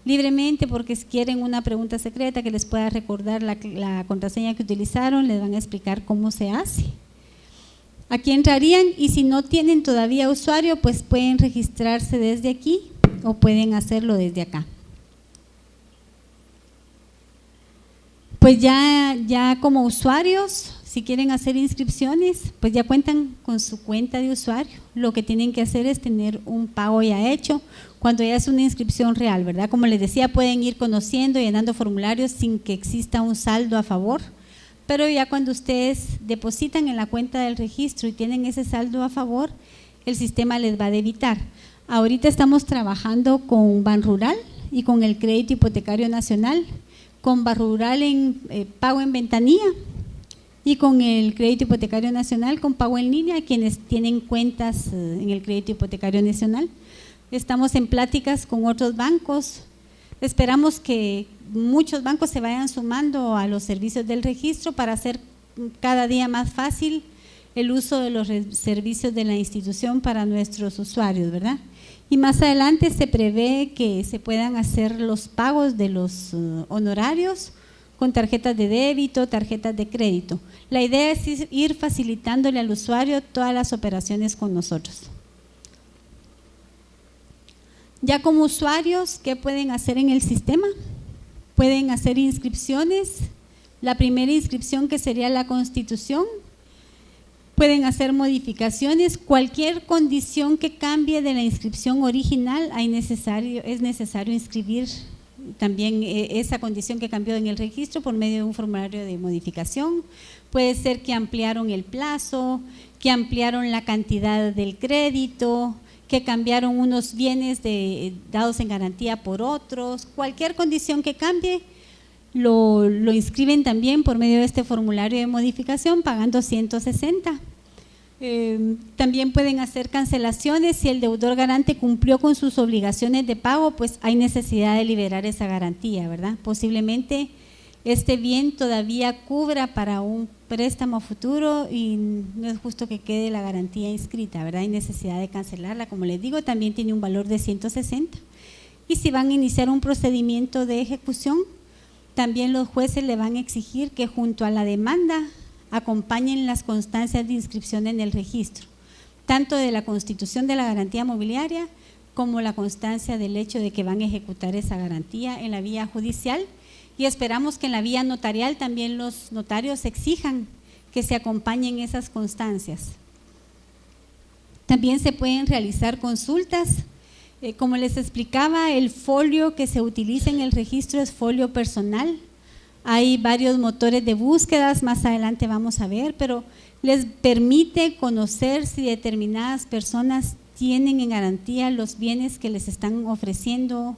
libremente porque quieren una pregunta secreta que les pueda recordar la contraseña que utilizaron, les van a explicar cómo se hace. Aquí entrarían, y si no tienen todavía usuario, pues pueden registrarse desde aquí o pueden hacerlo desde acá. Pues ya como usuarios, si quieren hacer inscripciones, pues ya cuentan con su cuenta de usuario. Lo que tienen que hacer es tener un pago ya hecho cuando ya es una inscripción real, ¿verdad? Como les decía, pueden ir conociendo y llenando formularios sin que exista un saldo a favor, pero ya cuando ustedes depositan en la cuenta del registro y tienen ese saldo a favor, el sistema les va a debitar. Ahorita estamos trabajando con Banrural y con el Crédito Hipotecario Nacional, con Banrural en pago en ventanilla y con el Crédito Hipotecario Nacional con pago en línea, quienes tienen cuentas en el Crédito Hipotecario Nacional. Estamos en pláticas con otros bancos. Esperamos que muchos bancos se vayan sumando a los servicios del registro para hacer cada día más fácil el uso de los servicios de la institución para nuestros usuarios, ¿verdad? Y más adelante se prevé que se puedan hacer los pagos de los honorarios con tarjetas de débito, tarjetas de crédito. La idea es ir facilitándole al usuario todas las operaciones con nosotros. Ya como usuarios, ¿qué pueden hacer en el sistema? Pueden hacer inscripciones. La primera inscripción, que sería la constitución. Pueden hacer modificaciones. Cualquier condición que cambie de la inscripción original, es necesario inscribir también esa condición que cambió en el registro por medio de un formulario de modificación. Puede ser que ampliaron el plazo, que ampliaron la cantidad del crédito, que cambiaron unos bienes dados en garantía por otros. Cualquier condición que cambie lo inscriben también por medio de este formulario de modificación pagando 160. También pueden hacer cancelaciones. Si el deudor garante cumplió con sus obligaciones de pago, pues hay necesidad de liberar esa garantía, ¿verdad? Posiblemente este bien todavía cubra para un préstamo futuro y no es justo que quede la garantía inscrita, ¿verdad? Hay necesidad de cancelarla. Como les digo, también tiene un valor de 160. Y si van a iniciar un procedimiento de ejecución, también los jueces le van a exigir que junto a la demanda acompañen las constancias de inscripción en el registro, tanto de la constitución de la garantía mobiliaria como la constancia del hecho de que van a ejecutar esa garantía en la vía judicial, y esperamos que en la vía notarial también los notarios exijan que se acompañen esas constancias. También se pueden realizar consultas. Como les explicaba, el folio que se utiliza en el registro es folio personal. Hay varios motores de búsquedas, más adelante vamos a ver, pero les permite conocer si determinadas personas tienen en garantía los bienes que les están ofreciendo.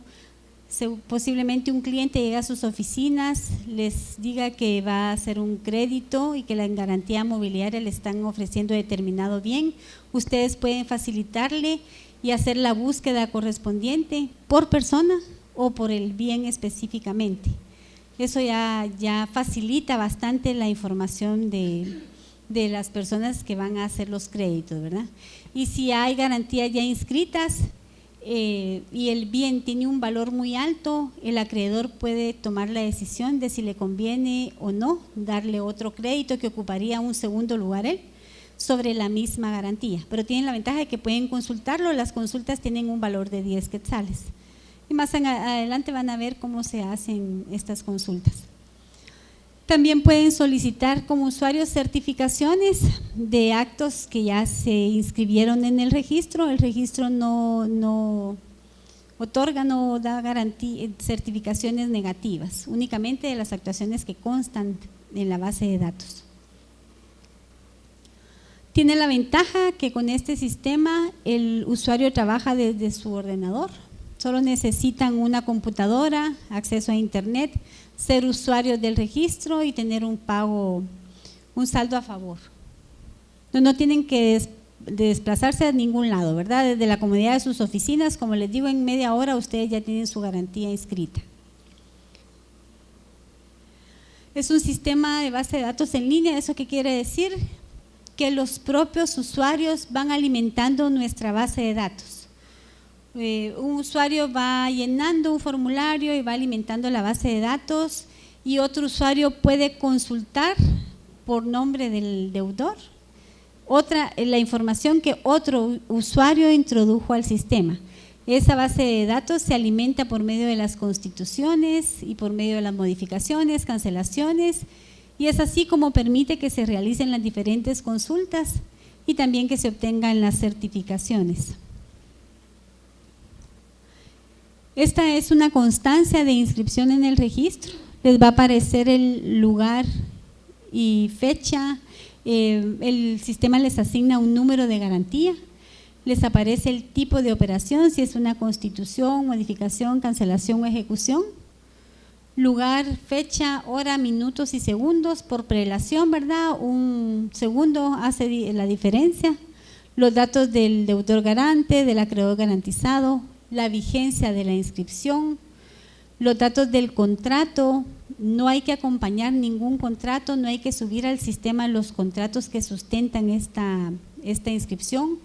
Posiblemente un cliente llega a sus oficinas, les diga que va a hacer un crédito y que la garantía mobiliaria le están ofreciendo determinado bien. Ustedes pueden facilitarle y hacer la búsqueda correspondiente por persona o por el bien específicamente. Eso ya facilita bastante la información de las personas que van a hacer los créditos, ¿verdad? Y si hay garantías ya inscritas y el bien tiene un valor muy alto, el acreedor puede tomar la decisión de si le conviene o no darle otro crédito que ocuparía un segundo lugar él sobre la misma garantía, pero tienen la ventaja de que pueden consultarlo. Las consultas tienen un valor de 10 quetzales y más adelante van a ver cómo se hacen estas consultas. También pueden solicitar como usuarios certificaciones de actos que ya se inscribieron en el registro. El registro no otorga, no da certificaciones negativas, únicamente de las actuaciones que constan en la base de datos. Tiene la ventaja que con este sistema el usuario trabaja desde su ordenador. Solo necesitan una computadora, acceso a internet, ser usuarios del registro y tener un saldo a favor. No tienen que desplazarse a ningún lado, ¿verdad? Desde la comodidad de sus oficinas, como les digo, en media hora ustedes ya tienen su garantía inscrita. Es un sistema de base de datos en línea. ¿Eso qué quiere decir? Que los propios usuarios van alimentando nuestra base de datos. Un usuario va llenando un formulario y va alimentando la base de datos, y otro usuario puede consultar por nombre del deudor la información que otro usuario introdujo al sistema. Esa base de datos se alimenta por medio de las constituciones y por medio de las modificaciones, cancelaciones, y es así como permite que se realicen las diferentes consultas y también que se obtengan las certificaciones. Esta es una constancia de inscripción en el registro. Les va a aparecer el lugar y fecha. El sistema les asigna un número de garantía. Les aparece el tipo de operación, si es una constitución, modificación, cancelación o ejecución. Lugar, fecha, hora, minutos y segundos por prelación, ¿verdad? Un segundo hace la diferencia. Los datos del deudor garante, del acreedor garantizado, la vigencia de la inscripción, los datos del contrato. No hay que acompañar ningún contrato, no hay que subir al sistema los contratos que sustentan esta inscripción.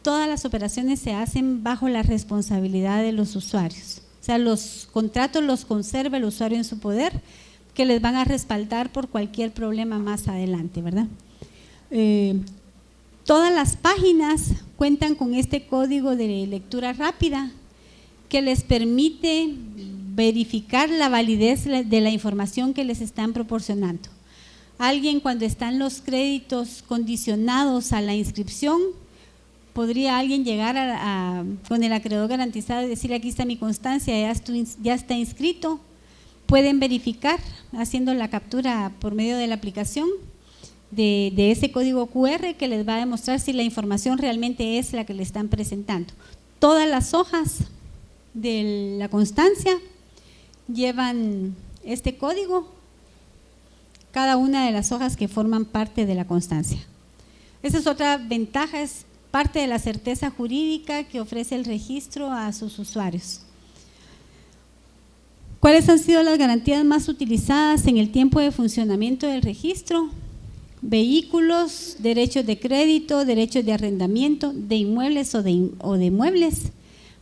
Todas las operaciones se hacen bajo la responsabilidad de los usuarios. O sea, los contratos los conserva el usuario en su poder, que les van a respaldar por cualquier problema más adelante, ¿verdad? Todas las páginas cuentan con este código de lectura rápida que les permite verificar la validez de la información que les están proporcionando. Alguien, cuando están los créditos condicionados a la inscripción, podría alguien llegar con el acreedor garantizado y decirle: aquí está mi constancia, ya está inscrito. Pueden verificar haciendo la captura por medio de la aplicación de ese código QR, que les va a demostrar si la información realmente es la que le están presentando. Todas las hojas de la constancia llevan este código, cada una de las hojas que forman parte de la constancia. Esa es otra ventaja, es parte de la certeza jurídica que ofrece el registro a sus usuarios. ¿Cuáles han sido las garantías más utilizadas en el tiempo de funcionamiento del registro? Vehículos, derechos de crédito, derechos de arrendamiento de inmuebles o de muebles,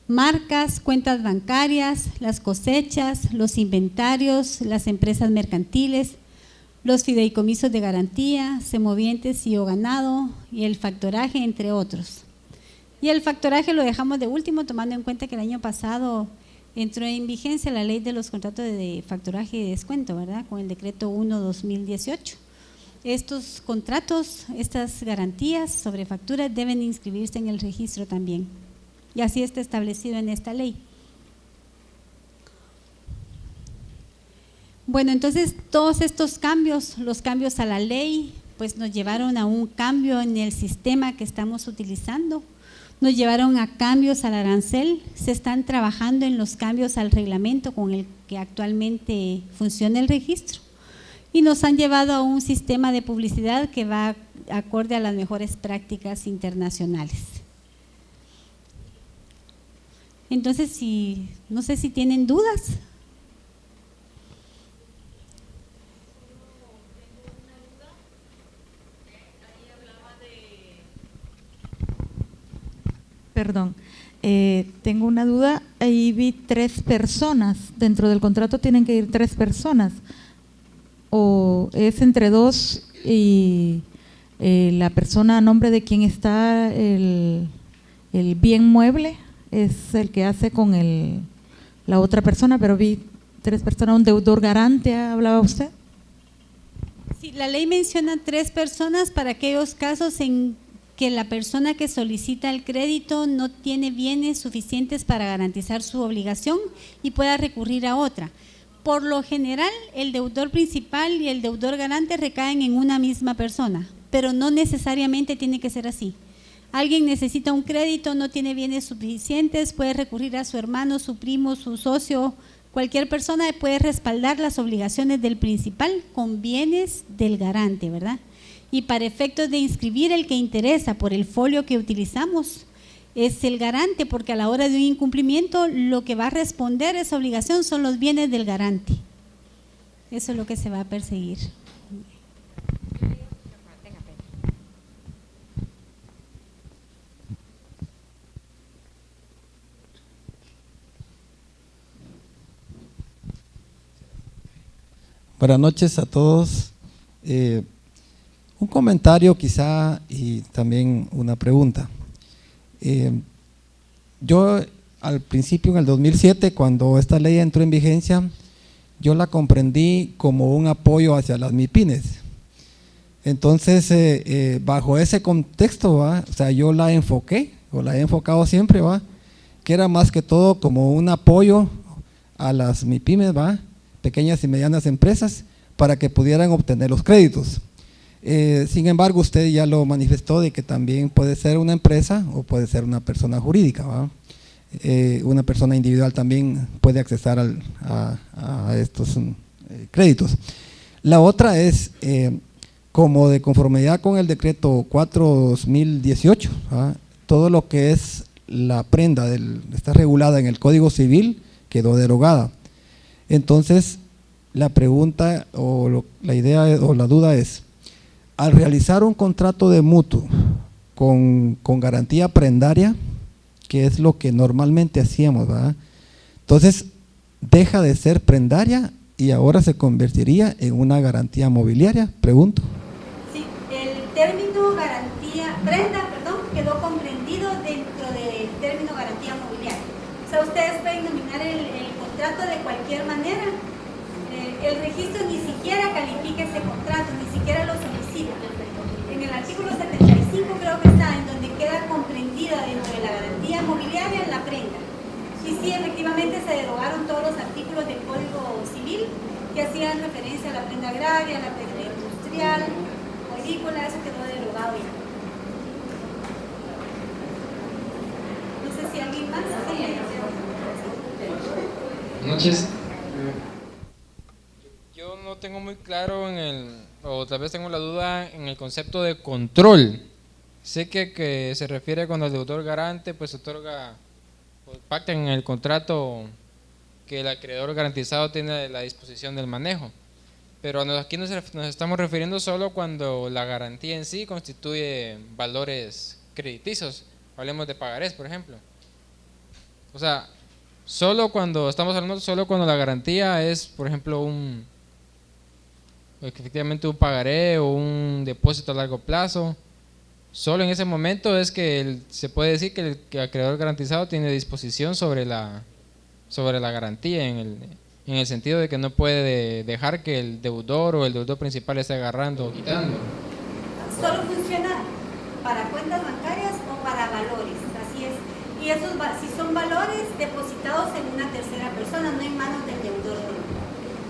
marcas, cuentas bancarias, las cosechas, los inventarios, las empresas mercantiles, los fideicomisos de garantía, semovientes y o ganado, y el factoraje, entre otros. Y el factoraje lo dejamos de último, tomando en cuenta que el año pasado entró en vigencia la ley de los contratos de factoraje y descuento, ¿verdad? Con el decreto 1/2018. Estos contratos, estas garantías sobre facturas deben inscribirse en el registro también. Y así está establecido en esta ley. Bueno, entonces todos estos cambios, los cambios a la ley, pues nos llevaron a un cambio en el sistema que estamos utilizando, nos llevaron a cambios al arancel, se están trabajando en los cambios al reglamento con el que actualmente funciona el registro y nos han llevado a un sistema de publicidad que va acorde a las mejores prácticas internacionales. Entonces, no sé si tienen dudas. Perdón, tengo una duda. Ahí vi 3 personas. Dentro del contrato tienen que ir 3 personas. ¿O es entre 2 y la persona a nombre de quien está el bien mueble es el que hace con la otra persona? Pero vi 3 personas, un deudor garante, ¿hablaba usted? Sí, la ley menciona 3 personas para aquellos casos en que la persona que solicita el crédito no tiene bienes suficientes para garantizar su obligación y pueda recurrir a otra. Por lo general, el deudor principal y el deudor garante recaen en una misma persona, pero no necesariamente tiene que ser así. Alguien necesita un crédito, no tiene bienes suficientes, puede recurrir a su hermano, su primo, su socio, cualquier persona puede respaldar las obligaciones del principal con bienes del garante, ¿verdad? Y para efectos de inscribir el que interesa por el folio que utilizamos es el garante, porque a la hora de un incumplimiento lo que va a responder esa obligación son los bienes del garante. Eso es lo que se va a perseguir. Buenas noches a todos. Un comentario quizá y también una pregunta. Yo al principio, en el 2007, cuando esta ley entró en vigencia, yo la comprendí como un apoyo hacia las MIPYMES. Entonces, bajo ese contexto, ¿va? O sea, yo la enfoqué, o la he enfocado siempre, ¿va? Que era más que todo como un apoyo a las MIPYMES, ¿va? Pequeñas y medianas empresas, para que pudieran obtener los créditos. Sin embargo, usted ya lo manifestó de que también puede ser una empresa o puede ser una persona jurídica, ¿va? Una persona individual también puede accesar a estos créditos. La otra es, como de conformidad con el decreto 4/2018, ¿va? Todo lo que es la prenda está regulada en el Código Civil, quedó derogada. Entonces, la pregunta o la idea o la duda es, al realizar un contrato de mutuo con garantía prendaria, que es lo que normalmente hacíamos, ¿verdad? Entonces, deja de ser prendaria y ahora se convertiría en una garantía mobiliaria, pregunto. Sí, el término prenda, quedó comprendido dentro del término garantía mobiliaria. O sea, ustedes pueden nominar el contrato de cualquier manera. El registro ni siquiera califica ese contrato, ni siquiera lo solicita. En el artículo 75 creo que está, en donde queda comprendida dentro de la garantía mobiliaria la prenda. Y sí, efectivamente se derogaron todos los artículos del Código Civil que hacían referencia a la prenda agraria, a la prenda industrial, agrícola, eso quedó derogado ya. No sé si alguien más. Buenas noches. Yo no tengo muy claro o tal vez tengo la duda en el concepto de control. Sé que se refiere cuando el deudor garante pues otorga, pues, pacta en el contrato que el acreedor garantizado tiene la disposición del manejo. Pero aquí nos estamos refiriendo solo cuando la garantía en sí constituye valores crediticios. Hablemos de pagarés, por ejemplo. O sea, estamos hablando solo cuando la garantía es, por ejemplo, efectivamente un pagaré o un depósito a largo plazo. Solo en ese momento es que se puede decir que el acreedor garantizado tiene disposición sobre la garantía, en el sentido de que no puede dejar que el deudor o el deudor principal esté agarrando o quitando. Solo funciona para cuentas bancarias o para valores, así es. Y esos, si son valores depositados en una tercera persona, no en manos del deudor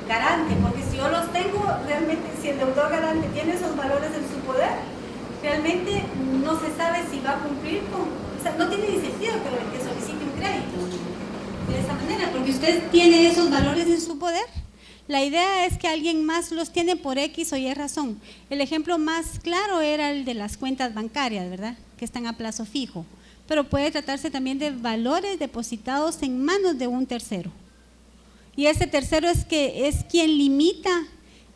garante, porque si yo los tengo, realmente si el deudor garante tiene esos valores en su poder, realmente no se sabe si va a cumplir con, o sea, no tiene ni sentido que solicite un crédito de esa manera, porque usted tiene esos valores en su poder. La idea es que alguien más los tiene por X o Y razón. El ejemplo más claro era el de las cuentas bancarias, ¿verdad? Que están a plazo fijo, pero puede tratarse también de valores depositados en manos de un tercero. Y ese tercero es quien limita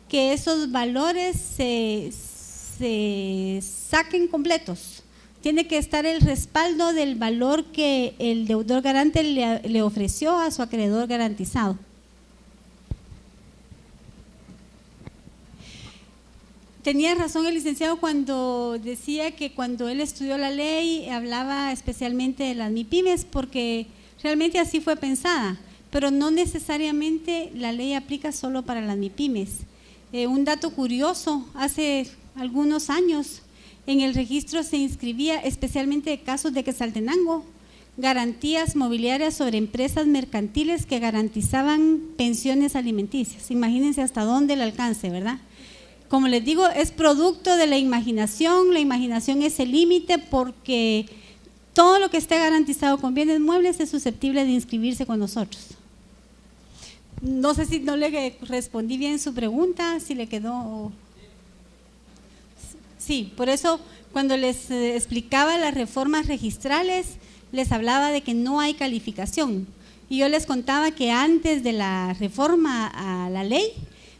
que esos valores se saquen completos. Tiene que estar el respaldo del valor que el deudor garante le ofreció a su acreedor garantizado. Tenía razón el licenciado cuando decía que cuando él estudió la ley hablaba especialmente de las MIPYMES, porque realmente así fue pensada, pero no necesariamente la ley aplica solo para las MIPYMES. Un dato curioso, hace algunos años en el registro se inscribía, especialmente de casos de Quetzaltenango, garantías mobiliarias sobre empresas mercantiles que garantizaban pensiones alimenticias. Imagínense hasta dónde el alcance, ¿verdad? Como les digo, es producto de la imaginación es el límite, porque todo lo que esté garantizado con bienes muebles es susceptible de inscribirse con nosotros. No sé si no le respondí bien su pregunta, si le quedó. Sí, por eso cuando les explicaba las reformas registrales, les hablaba de que no hay calificación. Y yo les contaba que antes de la reforma a la ley,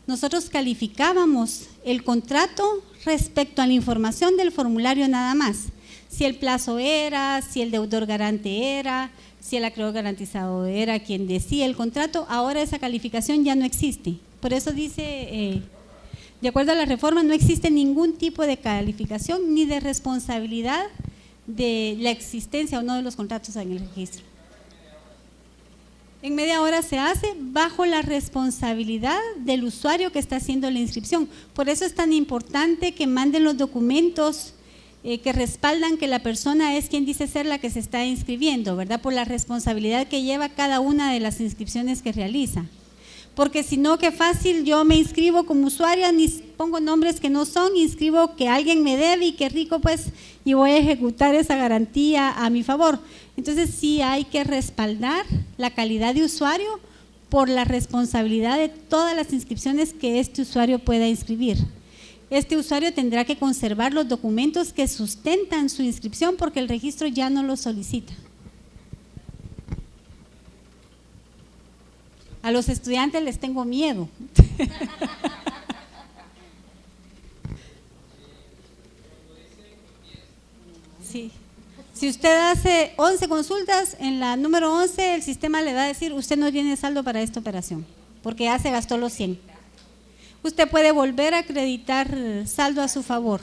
nosotros calificábamos el contrato respecto a la información del formulario nada más. Si el plazo era, si el deudor garante era, si el acreedor garantizado era quien decía el contrato. Ahora esa calificación ya no existe. Por eso dice, de acuerdo a la reforma, no existe ningún tipo de calificación ni de responsabilidad de la existencia o no de los contratos en el registro. En media hora se hace bajo la responsabilidad del usuario que está haciendo la inscripción. Por eso es tan importante que manden los documentos que respaldan que la persona es quien dice ser la que se está inscribiendo, ¿verdad? Por la responsabilidad que lleva cada una de las inscripciones que realiza. Porque si no, qué fácil, yo me inscribo como usuaria, ni pongo nombres que no son, inscribo que alguien me debe y qué rico pues, y voy a ejecutar esa garantía a mi favor. Entonces sí hay que respaldar la calidad de usuario por la responsabilidad de todas las inscripciones que este usuario pueda inscribir. Este usuario tendrá que conservar los documentos que sustentan su inscripción porque el registro ya no los solicita. A los estudiantes les tengo miedo. Sí. Si usted hace 11 consultas, en la número 11 el sistema le va a decir usted no tiene saldo para esta operación, porque ya se gastó los 100. Usted puede volver a acreditar saldo a su favor.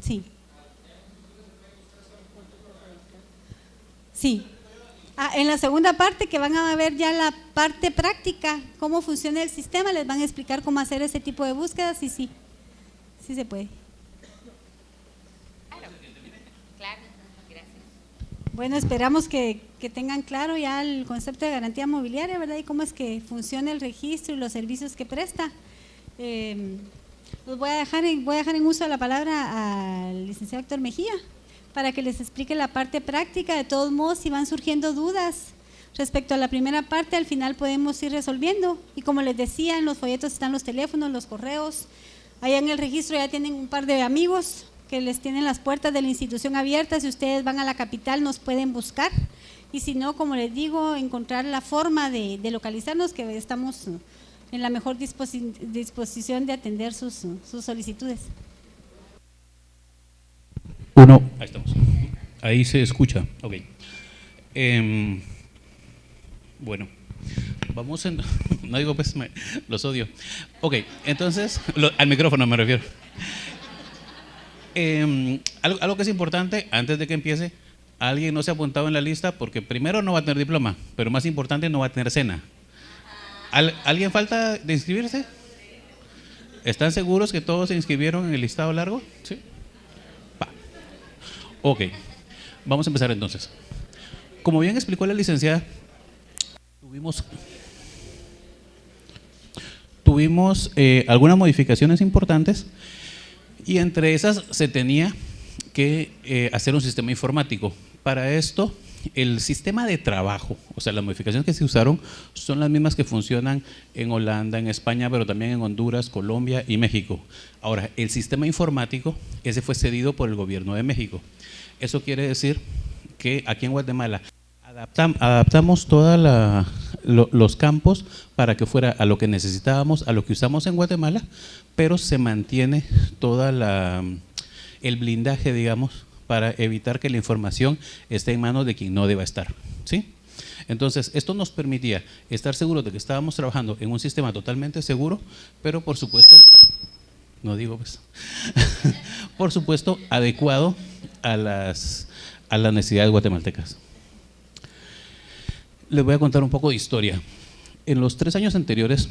Sí. Sí. En la segunda parte, que van a ver ya la parte práctica, cómo funciona el sistema, les van a explicar cómo hacer ese tipo de búsquedas y sí, sí se puede. Claro, gracias. Bueno, esperamos que tengan claro ya el concepto de garantía mobiliaria, ¿verdad? Y cómo es que funciona el registro y los servicios que presta. Voy a dejar en uso la palabra al licenciado Héctor Mejía, para que les explique la parte práctica. De todos modos, si van surgiendo dudas Respecto a la primera parte, al final podemos ir resolviendo. Y como les decía, en los folletos están los teléfonos, los correos. Allá en el registro ya tienen un par de amigos que les tienen las puertas de la institución abiertas. Si ustedes van a la capital, nos pueden buscar. Y si no, como les digo, encontrar la forma de localizarnos, que estamos en la mejor disposición de atender sus solicitudes. Uno, ahí estamos. Ahí se escucha. Ok. Bueno, vamos en. No digo, pues, los odio. Ok, entonces, al micrófono me refiero. Algo que es importante, antes de que empiece, alguien no se ha apuntado en la lista porque primero no va a tener diploma, pero más importante, no va a tener cena. ¿Alguien falta de inscribirse? ¿Están seguros que todos se inscribieron en el listado largo? Sí. Ok, vamos a empezar entonces. Como bien explicó la licenciada, tuvimos algunas modificaciones importantes y entre esas se tenía que hacer un sistema informático. Para esto, el sistema de trabajo, o sea, las modificaciones que se usaron son las mismas que funcionan en Holanda, en España, pero también en Honduras, Colombia y México. Ahora, el sistema informático, ese fue cedido por el gobierno de México. Eso quiere decir que aquí en Guatemala adaptamos todos los campos para que fuera a lo que necesitábamos, a lo que usamos en Guatemala, pero se mantiene toda el blindaje, digamos, para evitar que la información esté en manos de quien no deba estar, ¿sí? Entonces, esto nos permitía estar seguros de que estábamos trabajando en un sistema totalmente seguro, pero por supuesto, no digo pues, por supuesto, adecuado a las necesidades guatemaltecas. Les voy a contar un poco de historia. En los 3 años anteriores,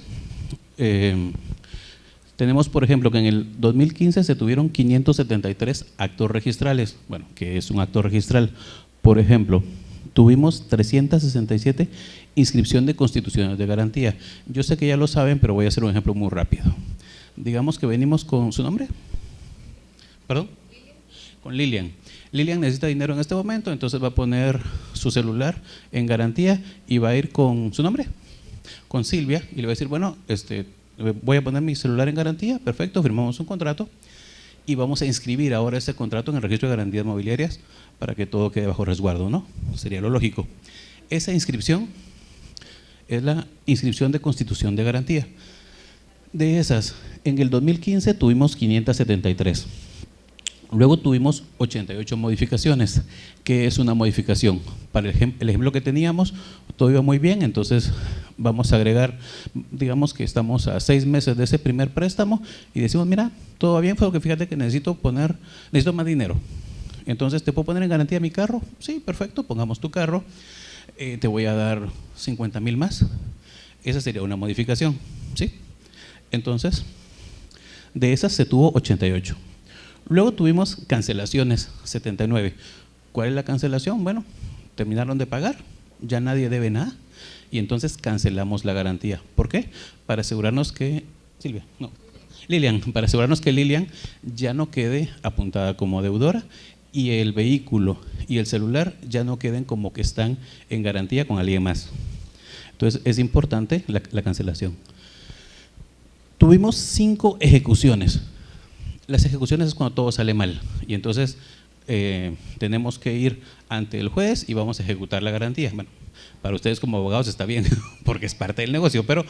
tenemos, por ejemplo, que en el 2015 se tuvieron 573 actos registrales. Bueno, ¿qué es un acto registral? Por ejemplo, tuvimos 367 inscripción de constituciones de garantía. Yo sé que ya lo saben, pero voy a hacer un ejemplo muy rápido. Digamos que venimos con su nombre. ¿Perdón? Con Lilian. Lilian necesita dinero en este momento, entonces va a poner su celular en garantía y va a ir con su nombre, con Silvia, y le va a decir, bueno, voy a poner mi celular en garantía, perfecto, firmamos un contrato y vamos a inscribir ahora ese contrato en el registro de garantías mobiliarias para que todo quede bajo resguardo, ¿no? Sería lo lógico. Esa inscripción es la inscripción de constitución de garantía. De esas, en el 2015 tuvimos 573. Luego tuvimos 88 modificaciones. ¿Qué es una modificación? Para el ejemplo que teníamos, todo iba muy bien, entonces vamos a agregar, digamos que estamos a 6 meses de ese primer préstamo y decimos, mira, todo va bien, pero que fíjate que necesito más dinero. Entonces, ¿te puedo poner en garantía mi carro? Sí, perfecto, pongamos tu carro, te voy a dar 50,000 más. Esa sería una modificación, ¿sí? Entonces, de esas se tuvo 88. Luego tuvimos cancelaciones, 79. ¿Cuál es la cancelación? Bueno, terminaron de pagar, ya nadie debe nada y entonces cancelamos la garantía. ¿Por qué? Para asegurarnos que Lilian, para asegurarnos que Lilian ya no quede apuntada como deudora y el vehículo y el celular ya no queden como que están en garantía con alguien más. Entonces es importante la cancelación. Tuvimos 5 ejecuciones. Las ejecuciones es cuando todo sale mal y entonces tenemos que ir ante el juez y vamos a ejecutar la garantía. Bueno, para ustedes como abogados está bien porque es parte del negocio, pero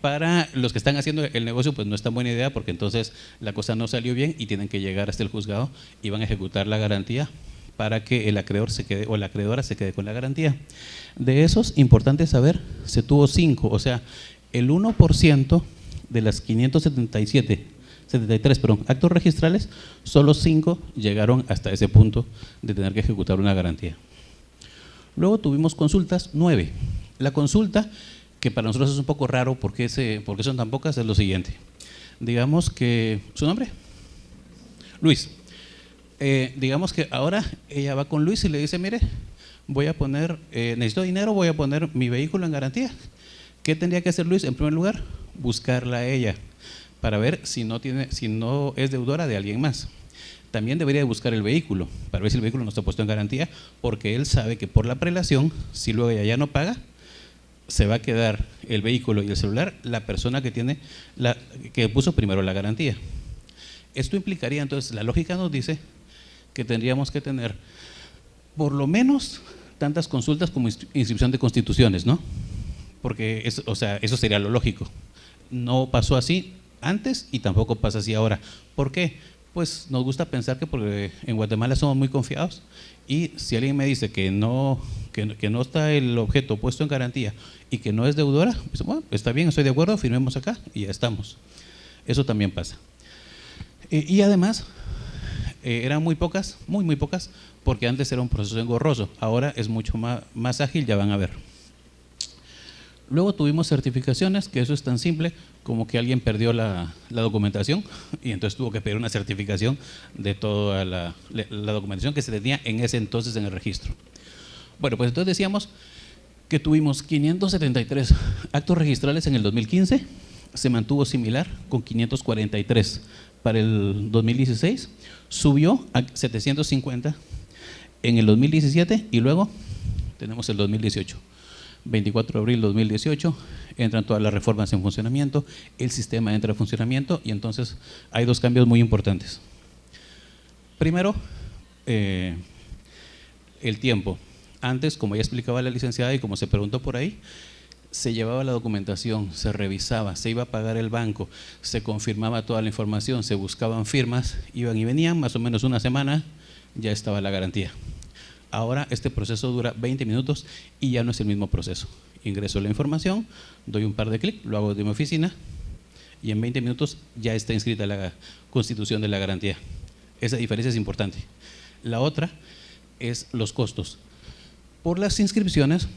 para los que están haciendo el negocio pues no es tan buena idea porque entonces la cosa no salió bien y tienen que llegar hasta el juzgado y van a ejecutar la garantía para que el acreedor se quede o la acreedora se quede con la garantía. De esos, importante saber, se tuvo 5, o sea, el 1% de las 73 actos registrales, solo 5 llegaron hasta ese punto de tener que ejecutar una garantía. Luego tuvimos consultas, 9. La consulta, que para nosotros es un poco raro porque son tan pocas, es lo siguiente. Digamos que, ¿su nombre? Luis. Digamos que ahora ella va con Luis y le dice, mire, voy a poner, necesito dinero, voy a poner mi vehículo en garantía. ¿Qué tendría que hacer Luis? En primer lugar, buscarla a ella para ver si no es deudora de alguien más. También debería de buscar el vehículo, para ver si el vehículo no está puesto en garantía, porque él sabe que por la prelación, si luego ella ya no paga, se va a quedar el vehículo y el celular la persona que puso primero la garantía. Esto implicaría, entonces, la lógica nos dice que tendríamos que tener por lo menos tantas consultas como inscripción de constituciones, ¿no? Porque eso sería lo lógico. No pasó así antes y tampoco pasa así ahora. ¿Por qué? Pues nos gusta pensar que porque en Guatemala somos muy confiados, y si alguien me dice que no está el objeto puesto en garantía y que no es deudora, pues bueno, está bien, estoy de acuerdo, firmemos acá y ya estamos. Eso también pasa. Y además, eran muy pocas, muy pocas, porque antes era un proceso engorroso, ahora es mucho más ágil, ya van a ver. Luego tuvimos certificaciones, que eso es tan simple como que alguien perdió la documentación y entonces tuvo que pedir una certificación de toda la documentación que se tenía en ese entonces en el registro. Bueno, pues entonces decíamos que tuvimos 573 actos registrales en el 2015, se mantuvo similar con 543 para el 2016, subió a 750 en el 2017 y luego tenemos el 2018. 24 de abril de 2018, entran todas las reformas en funcionamiento, el sistema entra en funcionamiento y entonces hay dos cambios muy importantes. Primero, el tiempo. Antes, como ya explicaba la licenciada y como se preguntó por ahí, se llevaba la documentación, se revisaba, se iba a pagar el banco, se confirmaba toda la información, se buscaban firmas, iban y venían, más o menos una semana, ya estaba la garantía. Ahora este proceso dura 20 minutos y ya no es el mismo proceso. Ingreso la información, doy un par de clics, lo hago de mi oficina y en 20 minutos ya está inscrita la constitución de la garantía. Esa diferencia es importante. La otra es los costos. Por las inscripciones,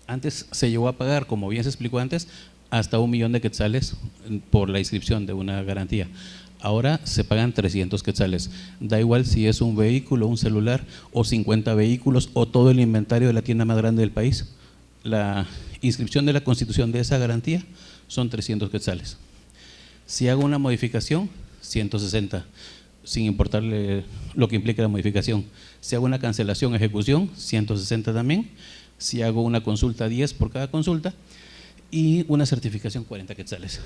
antes se llegó a pagar, como bien se explicó antes, hasta 1 millón de quetzales por la inscripción de una garantía. Ahora se pagan 300 quetzales. Da igual si es un vehículo, un celular o 50 vehículos o todo el inventario de la tienda más grande del país. La inscripción de la constitución de esa garantía son 300 quetzales. Si hago una modificación, 160, sin importarle lo que implique la modificación. Si hago una cancelación, ejecución, 160 también. Si hago una consulta, 10 por cada consulta. Y una certificación, 40 quetzales.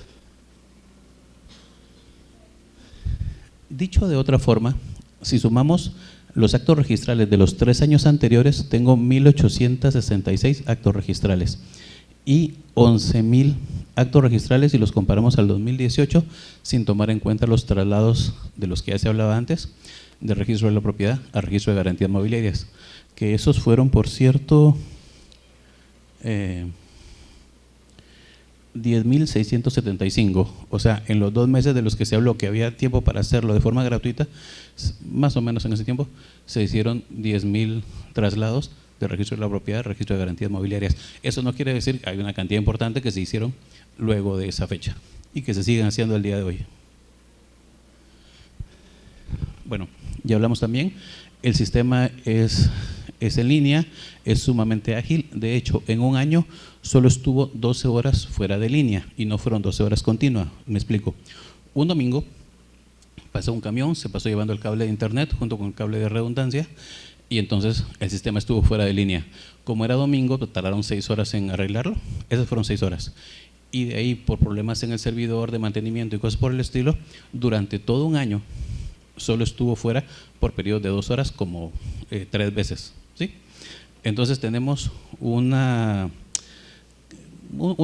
Dicho de otra forma, si sumamos los actos registrales de los 3 años anteriores, tengo 1,866 actos registrales y 11,000 actos registrales si los comparamos al 2018, sin tomar en cuenta los traslados de los que ya se hablaba antes, de registro de la propiedad a registro de garantías mobiliarias, que esos fueron, por cierto, 10,675, o sea, en los 2 meses de los que se habló que había tiempo para hacerlo de forma gratuita, más o menos en ese tiempo, se hicieron 10,000 traslados de registro de la propiedad, registro de garantías mobiliarias. Eso no quiere decir que hay una cantidad importante que se hicieron luego de esa fecha y que se siguen haciendo el día de hoy. Bueno, ya hablamos también, el sistema es en línea, es sumamente ágil. De hecho, en un año solo estuvo 12 horas fuera de línea y no fueron 12 horas continuas. Me explico. Un domingo pasó un camión, se pasó llevando el cable de internet junto con el cable de redundancia y entonces el sistema estuvo fuera de línea. Como era domingo, tardaron 6 horas en arreglarlo. Esas fueron 6 horas. Y de ahí, por problemas en el servidor de mantenimiento y cosas por el estilo, durante todo un año solo estuvo fuera por periodos de 2 horas como 3 veces. ¿Sí? Entonces tenemos un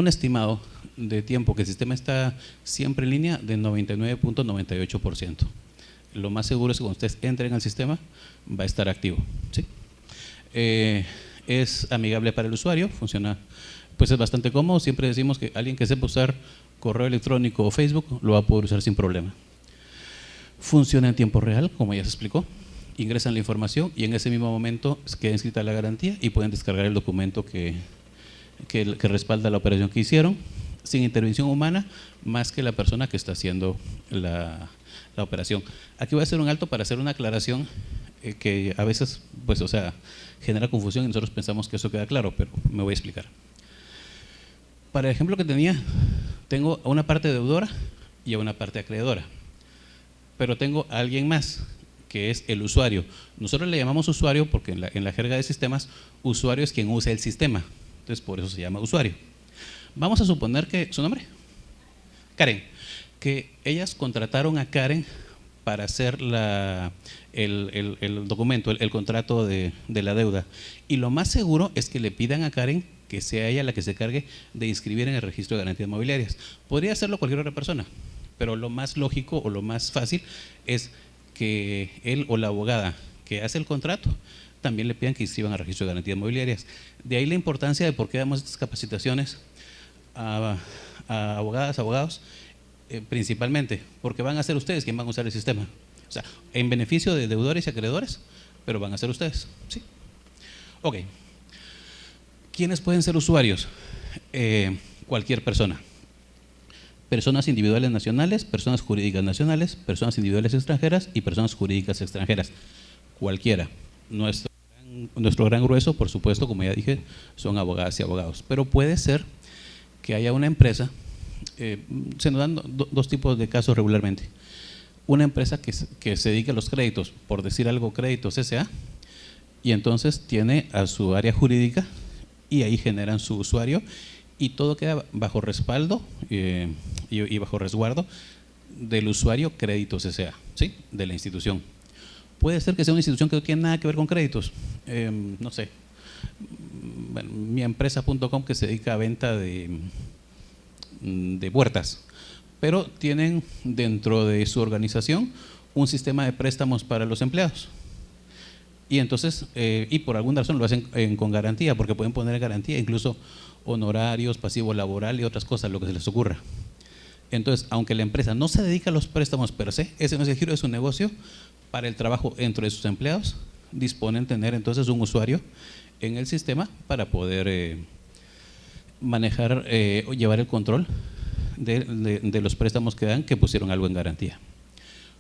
estimado de tiempo que el sistema está siempre en línea de 99,98%. Lo más seguro es que cuando ustedes entren al sistema va a estar activo. ¿Sí? Es amigable para el usuario, funciona, pues es bastante cómodo. Siempre decimos que alguien que sepa usar correo electrónico o Facebook lo va a poder usar sin problema. Funciona en tiempo real, como ya se explicó. Ingresan la información y en ese mismo momento queda inscrita la garantía y pueden descargar el documento que respalda la operación que hicieron, sin intervención humana, más que la persona que está haciendo la operación. Aquí voy a hacer un alto para hacer una aclaración que a veces, pues, o sea, genera confusión y nosotros pensamos que eso queda claro, pero me voy a explicar. Para el ejemplo que tengo a una parte deudora y a una parte acreedora, pero tengo a alguien más, que es el usuario. Nosotros le llamamos usuario porque en la jerga de sistemas, usuario es quien usa el sistema, Entonces, por eso se llama usuario. Vamos a suponer que, ¿su nombre? Karen, que ellas contrataron a Karen para hacer el documento, el contrato de la deuda. Y lo más seguro es que le pidan a Karen que sea ella la que se cargue de inscribir en el registro de garantías mobiliarias. Podría hacerlo cualquier otra persona, pero lo más lógico o lo más fácil es que él o la abogada que hace el contrato también le pidan que inscriban al registro de garantías mobiliarias. De ahí la importancia de por qué damos estas capacitaciones a abogadas, abogados, principalmente, porque van a ser ustedes quienes van a usar el sistema. O sea, en beneficio de deudores y acreedores, pero van a ser ustedes. ¿Sí? Ok. ¿Quiénes pueden ser usuarios? Cualquier persona. Personas individuales nacionales, personas jurídicas nacionales, personas individuales extranjeras y personas jurídicas extranjeras. Cualquiera. Nuestro gran grueso, por supuesto, como ya dije, son abogadas y abogados. Pero puede ser que haya una empresa, se nos dan dos tipos de casos regularmente. Una empresa que se dedica a los créditos, por decir algo, créditos S.A., y entonces tiene a su área jurídica y ahí generan su usuario y todo queda bajo respaldo y bajo resguardo del usuario créditos S.A., ¿sí? De la institución. Puede ser que sea una institución que no tiene nada que ver con créditos, no sé, bueno, miempresa.com, que se dedica a venta de puertas, pero tienen dentro de su organización un sistema de préstamos para los empleados. Y entonces, y por alguna razón lo hacen con garantía, porque pueden poner en garantía incluso honorarios, pasivo laboral y otras cosas, lo que se les ocurra. Entonces, aunque la empresa no se dedica a los préstamos per se, ese no es el giro de su negocio, para el trabajo dentro de sus empleados, disponen tener entonces un usuario en el sistema para poder manejar o llevar el control de los préstamos que dan, que pusieron algo en garantía.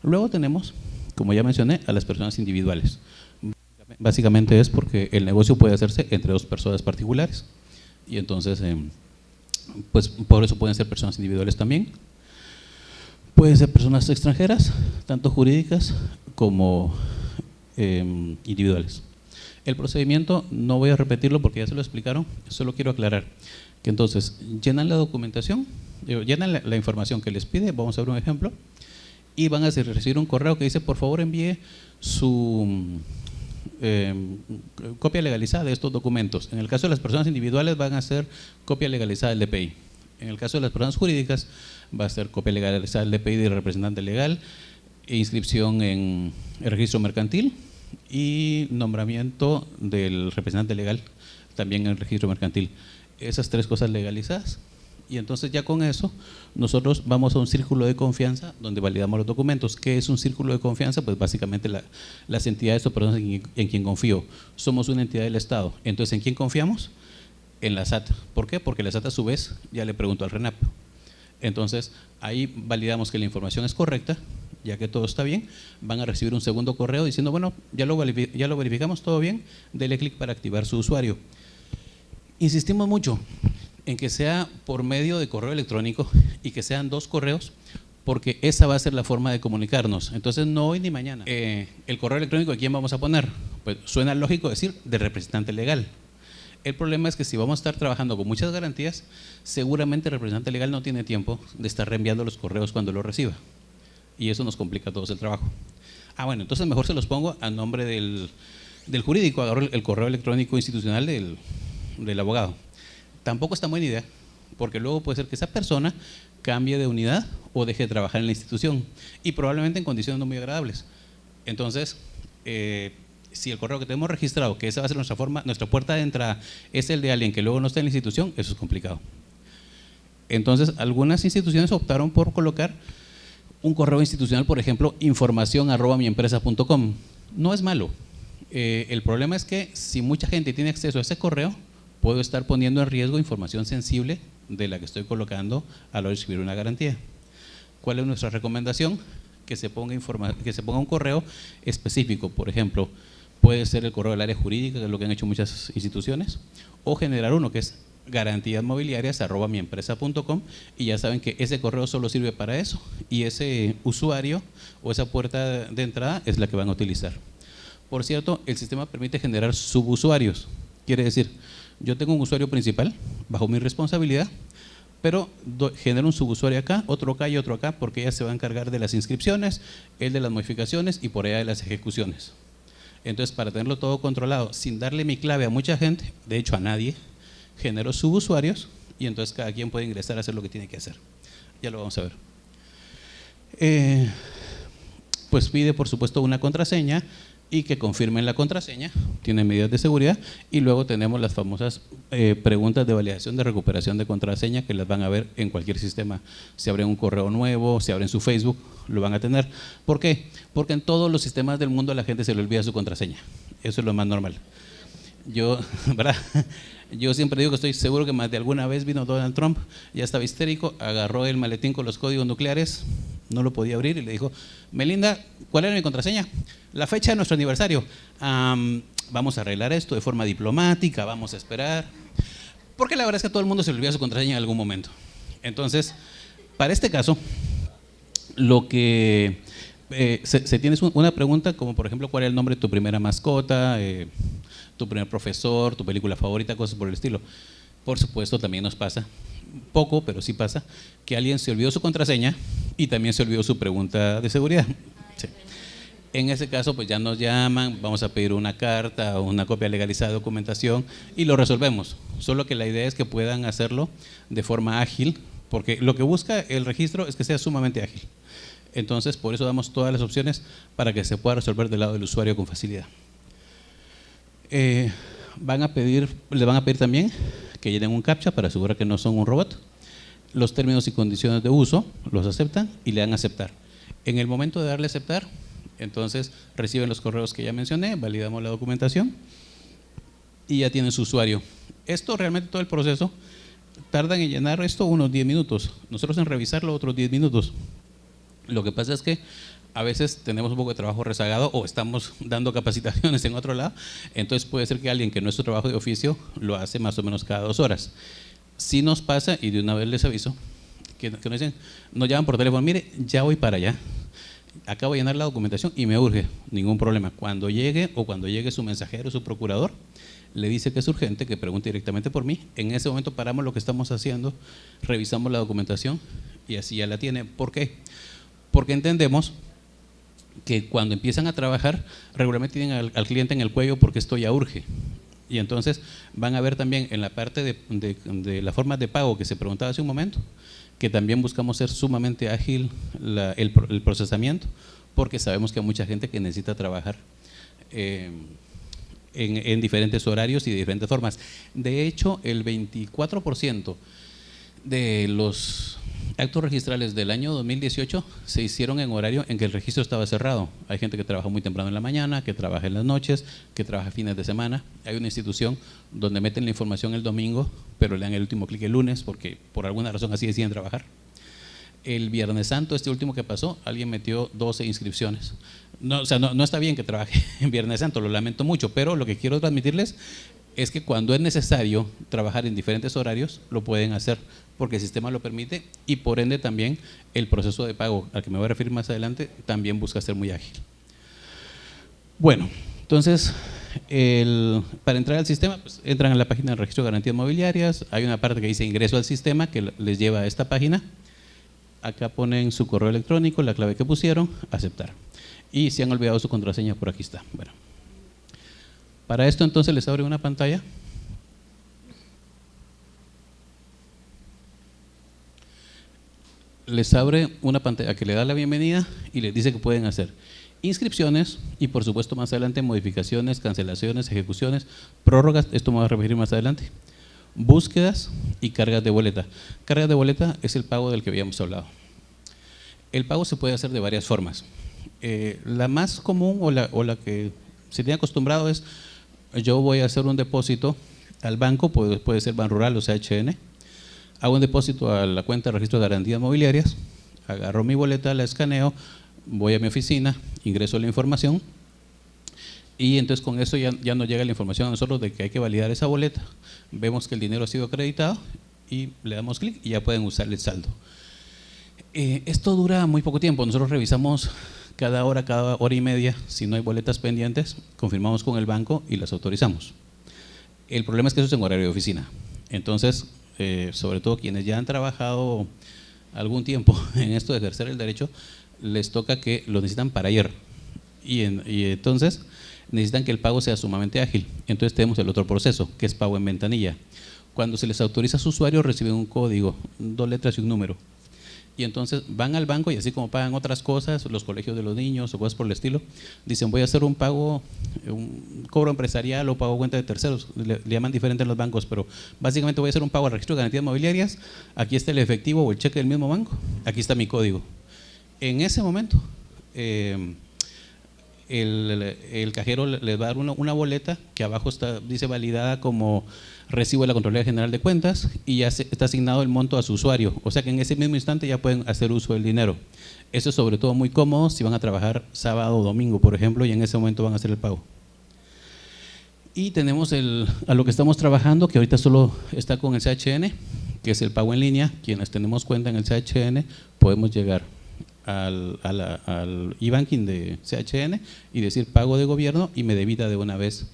Luego tenemos, como ya mencioné, a las personas individuales. Básicamente es porque el negocio puede hacerse entre dos personas particulares y entonces pues por eso pueden ser personas individuales también. Pueden ser personas extranjeras, tanto jurídicas como individuales. El procedimiento no voy a repetirlo porque ya se lo explicaron, solo quiero aclarar que entonces llenan la documentación, llenan la información que les pide, vamos a ver un ejemplo, y van a recibir un correo que dice: por favor envíe su copia legalizada de estos documentos. En el caso de las personas individuales van a ser copia legalizada del DPI. En el caso de las personas jurídicas va a ser copia legalizada del DPI del representante legal, inscripción en el registro mercantil y nombramiento del representante legal también en el registro mercantil. Esas tres cosas legalizadas. Y entonces ya con eso nosotros vamos a un círculo de confianza donde validamos los documentos. ¿Qué es un círculo de confianza? Pues básicamente las entidades o personas en quien confío. Somos una entidad del Estado. Entonces, ¿en quién confiamos? En la SAT. ¿Por qué? Porque la SAT a su vez ya le preguntó al RENAP. Entonces ahí validamos que la información es correcta, ya que todo está bien. Van a recibir un segundo correo diciendo: bueno, ya lo verificamos, todo bien, dele clic para activar su usuario. Insistimos mucho en que sea por medio de correo electrónico y que sean dos correos, porque esa va a ser la forma de comunicarnos. Entonces, no hoy ni mañana. El correo electrónico, ¿de quién vamos a poner? Pues suena lógico decir del representante legal. El problema es que si vamos a estar trabajando con muchas garantías, seguramente el representante legal no tiene tiempo de estar reenviando los correos cuando los reciba. Y eso nos complica a todos el trabajo. Bueno, entonces mejor se los pongo a nombre del jurídico, agarro el correo electrónico institucional del abogado. Tampoco es tan buena idea, porque luego puede ser que esa persona cambie de unidad o deje de trabajar en la institución, y probablemente en condiciones no muy agradables. Entonces, si el correo que tenemos registrado, que esa va a ser nuestra puerta de entrada, es el de alguien que luego no está en la institución, eso es complicado. Entonces, algunas instituciones optaron por colocar un correo institucional, por ejemplo, informacion@miempresa.com. No es malo. El problema es que si mucha gente tiene acceso a ese correo, puedo estar poniendo en riesgo información sensible de la que estoy colocando a la hora de escribir una garantía. ¿Cuál es nuestra recomendación? Que se ponga un correo específico. Por ejemplo, puede ser el correo del área jurídica, que es lo que han hecho muchas instituciones, o generar uno que es garantíasmobiliarias@miempresa.com, y ya saben que ese correo solo sirve para eso, y ese usuario o esa puerta de entrada es la que van a utilizar. Por cierto, el sistema permite generar subusuarios. Quiere decir, yo tengo un usuario principal bajo mi responsabilidad, pero genero un subusuario acá, otro acá y otro acá, porque ella se va a encargar de las inscripciones, él de las modificaciones y por allá de las ejecuciones. Entonces, para tenerlo todo controlado, sin darle mi clave a mucha gente, de hecho a nadie, genero subusuarios y entonces cada quien puede ingresar a hacer lo que tiene que hacer. Ya lo vamos a ver. Pues pide, por supuesto, una contraseña y que confirmen la contraseña, tiene medidas de seguridad, y luego tenemos las famosas preguntas de validación de recuperación de contraseña que las van a ver en cualquier sistema. Si abren un correo nuevo, si abren su Facebook, lo van a tener. ¿Por qué? Porque en todos los sistemas del mundo a la gente se le olvida su contraseña. Eso es lo más normal. ¿Verdad? Yo siempre digo que estoy seguro que más de alguna vez vino Donald Trump, ya estaba histérico, agarró el maletín con los códigos nucleares, no lo podía abrir y le dijo: Melinda, ¿cuál era mi contraseña? La fecha de nuestro aniversario. Vamos a arreglar esto de forma diplomática, vamos a esperar. Porque la verdad es que a todo el mundo se le olvida su contraseña en algún momento. Entonces, para este caso, lo que se tiene una pregunta como, por ejemplo, ¿cuál es el nombre de tu primera mascota? Tu primer profesor, tu película favorita, cosas por el estilo. Por supuesto, también nos pasa, poco, pero sí pasa, que alguien se olvidó su contraseña y también se olvidó su pregunta de seguridad. Sí. En ese caso, pues ya nos llaman, vamos a pedir una carta o una copia legalizada de documentación y lo resolvemos. Solo que la idea es que puedan hacerlo de forma ágil, porque lo que busca el registro es que sea sumamente ágil. Entonces, por eso damos todas las opciones para que se pueda resolver del lado del usuario con facilidad. Le van a pedir también que llenen un CAPTCHA para asegurar que no son un robot. Los términos y condiciones de uso los aceptan y le dan a aceptar. En el momento de darle a aceptar, entonces reciben los correos que ya mencioné, validamos la documentación y ya tienen su usuario. Esto realmente, todo el proceso, tardan en llenar esto unos 10 minutos. Nosotros en revisarlo otros 10 minutos. Lo que pasa es que a veces tenemos un poco de trabajo rezagado o estamos dando capacitaciones en otro lado, entonces puede ser que alguien que no es su trabajo de oficio lo hace más o menos cada 2 horas. Si nos pasa, y de una vez les aviso, que nos dicen, nos llaman por teléfono: mire, ya voy para allá, acabo de llenar la documentación y me urge. Ningún problema. Cuando llegue su mensajero, su procurador, le dice que es urgente, que pregunte directamente por mí. En ese momento paramos lo que estamos haciendo, revisamos la documentación y así ya la tiene. ¿Por qué? Porque entendemos que cuando empiezan a trabajar, regularmente tienen al cliente en el cuello porque esto ya urge. Y entonces van a ver también en la parte de la forma de pago que se preguntaba hace un momento, que también buscamos ser sumamente ágil el procesamiento, porque sabemos que hay mucha gente que necesita trabajar en diferentes horarios y de diferentes formas. De hecho, el 24% de los actos registrales del año 2018 se hicieron en horario en que el registro estaba cerrado. Hay gente que trabaja muy temprano en la mañana, que trabaja en las noches, que trabaja fines de semana. Hay una institución donde meten la información el domingo, pero le dan el último clic el lunes porque por alguna razón así deciden trabajar. El Viernes Santo, este último que pasó, alguien metió 12 inscripciones. No está bien que trabaje en Viernes Santo, lo lamento mucho, pero lo que quiero transmitirles es que cuando es necesario trabajar en diferentes horarios, lo pueden hacer porque el sistema lo permite y por ende también el proceso de pago, al que me voy a referir más adelante, también busca ser muy ágil. Bueno, entonces, para entrar al sistema, pues, entran a la página del Registro de Garantías Mobiliarias, hay una parte que dice ingreso al sistema que les lleva a esta página. Acá ponen su correo electrónico, la clave que pusieron, aceptar. Y si han olvidado su contraseña, por aquí está. Bueno. Para esto entonces les abre una pantalla. Les abre una pantalla que le da la bienvenida y les dice que pueden hacer inscripciones y por supuesto más adelante modificaciones, cancelaciones, ejecuciones, prórrogas, esto me voy a referir más adelante, búsquedas y cargas de boleta. Cargas de boleta es el pago del que habíamos hablado. El pago se puede hacer de varias formas. La más común o la que se tiene acostumbrado es: yo voy a hacer un depósito al banco, puede ser Banrural o CHN, hago un depósito a la cuenta de registro de garantías mobiliarias, agarro mi boleta, la escaneo, voy a mi oficina, ingreso la información y entonces con eso ya nos llega la información a nosotros de que hay que validar esa boleta, vemos que el dinero ha sido acreditado y le damos clic y ya pueden usar el saldo. Esto dura muy poco tiempo, nosotros revisamos cada hora y media, si no hay boletas pendientes, confirmamos con el banco y las autorizamos. El problema es que eso es en horario de oficina. Entonces, sobre todo quienes ya han trabajado algún tiempo en esto de ejercer el derecho, les toca que lo necesitan para ayer. Y entonces necesitan que el pago sea sumamente ágil. Entonces tenemos el otro proceso, que es pago en ventanilla. Cuando se les autoriza a su usuario, reciben un código, 2 letras y un número. Y entonces van al banco y así como pagan otras cosas, los colegios de los niños o cosas por el estilo, dicen voy a hacer un pago, un cobro empresarial o pago cuenta de terceros, le llaman diferente en los bancos, pero básicamente voy a hacer un pago al registro de garantías mobiliarias, aquí está el efectivo o el cheque del mismo banco, aquí está mi código. En ese momento, el cajero les va a dar una boleta que abajo dice validada como recibo de la Contraloría General de Cuentas y ya está asignado el monto a su usuario. O sea que en ese mismo instante ya pueden hacer uso del dinero. Eso es sobre todo muy cómodo si van a trabajar sábado o domingo, por ejemplo, y en ese momento van a hacer el pago. Y tenemos a lo que estamos trabajando, que ahorita solo está con el CHN, que es el pago en línea. Quienes tenemos cuenta en el CHN podemos llegar al e-banking de CHN y decir pago de gobierno y me debita de una vez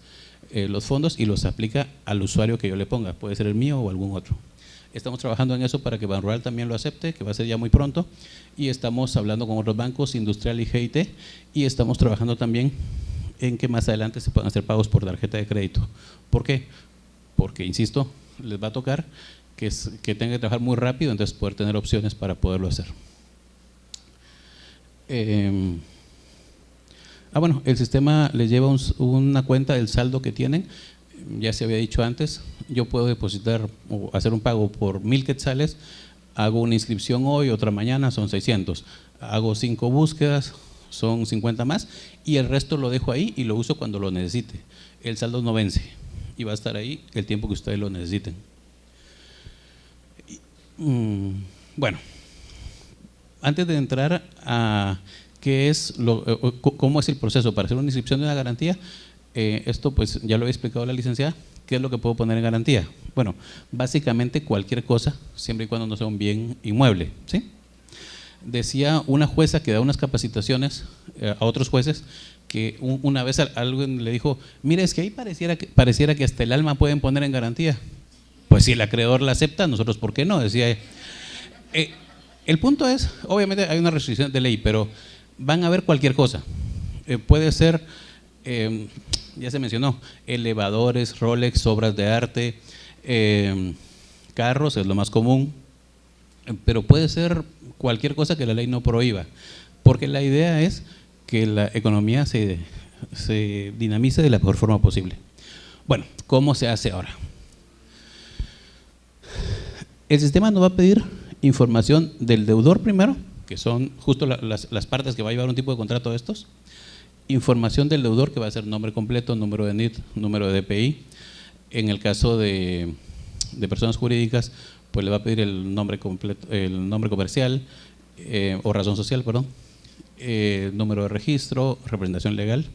los fondos y los aplica al usuario que yo le ponga, puede ser el mío o algún otro. Estamos trabajando en eso para que Banrural también lo acepte, que va a ser ya muy pronto, y estamos hablando con otros bancos, Industrial y GIT, y estamos trabajando también en que más adelante se puedan hacer pagos por tarjeta de crédito. ¿Por qué? Porque, insisto, les va a tocar que tengan que trabajar muy rápido, entonces poder tener opciones para poderlo hacer. Bueno, el sistema les lleva una cuenta del saldo que tienen. Ya se había dicho antes, yo puedo depositar o hacer un pago por 1000 quetzales, hago una inscripción hoy, otra mañana, son 600. Hago 5 búsquedas, son 50 más, y el resto lo dejo ahí y lo uso cuando lo necesite. El saldo no vence y va a estar ahí el tiempo que ustedes lo necesiten. Bueno, antes de entrar a cómo es el proceso para hacer una inscripción de una garantía, esto pues ya lo he explicado la licenciada. ¿Qué es lo que puedo poner en garantía? Bueno, básicamente cualquier cosa, siempre y cuando no sea un bien inmueble, ¿sí? Decía una jueza que da unas capacitaciones a otros jueces que una vez alguien le dijo, mire, es que ahí pareciera que hasta el alma pueden poner en garantía. Pues si el acreedor la acepta, nosotros ¿por qué no? Decía. El punto es, obviamente hay una restricción de ley, pero van a ver cualquier cosa. Puede ser, ya se mencionó, elevadores, Rolex, obras de arte, carros, es lo más común, pero puede ser cualquier cosa que la ley no prohíba, porque la idea es que la economía se dinamice de la mejor forma posible. Bueno, ¿cómo se hace ahora? El sistema nos va a pedir información del deudor primero, que son justo las partes que va a llevar un tipo de contrato de estos. Información del deudor, que va a ser nombre completo, número de NIT, número de DPI. En el caso de personas jurídicas, pues le va a pedir el nombre completo, el nombre comercial o razón social, perdón, número de registro, representación legal.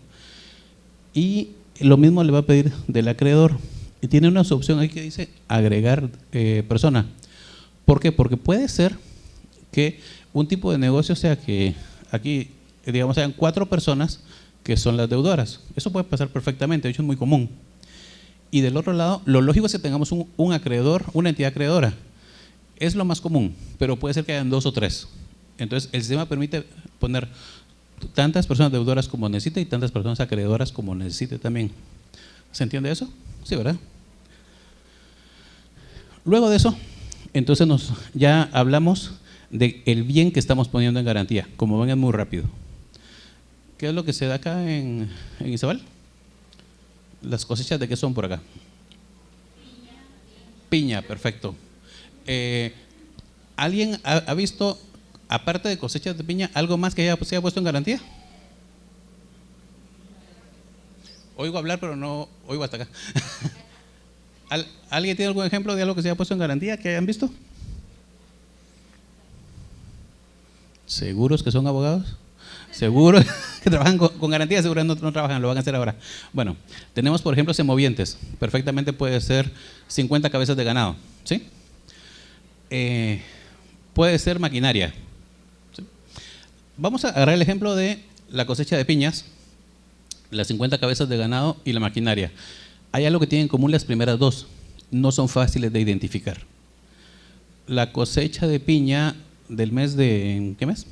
Y lo mismo le va a pedir del acreedor. Y tiene una opción ahí que dice agregar persona. ¿Por qué? Porque puede ser que un tipo de negocio sea que aquí, digamos, hayan 4 personas que son las deudoras. Eso puede pasar perfectamente, de hecho es muy común. Y del otro lado, lo lógico es que tengamos un acreedor, una entidad acreedora. Es lo más común, pero puede ser que hayan 2 o 3. Entonces, el sistema permite poner tantas personas deudoras como necesite y tantas personas acreedoras como necesite también. ¿Se entiende eso? Sí, ¿verdad? Luego de eso, entonces ya hablamos del bien que estamos poniendo en garantía. Como ven, es muy rápido. ¿Qué es lo que se da acá en Izabal? ¿Las cosechas de qué son por acá? Piña, perfecto. ¿Alguien ha visto, aparte de cosechas de piña, algo más que se haya puesto en garantía? Oigo hablar, pero no oigo hasta acá. ¿Alguien tiene algún ejemplo de algo que se haya puesto en garantía que hayan visto? ¿Seguros que son abogados? ¿Seguros que trabajan con garantía? Seguro no trabajan, lo van a hacer ahora. Bueno, tenemos por ejemplo semovientes. Perfectamente puede ser 50 cabezas de ganado, ¿sí? Puede ser maquinaria, ¿sí? Vamos a agarrar el ejemplo de la cosecha de piñas, las 50 cabezas de ganado y la maquinaria. Hay algo que tienen en común las primeras dos, no son fáciles de identificar. La cosecha de piña del mes de… ¿qué mes?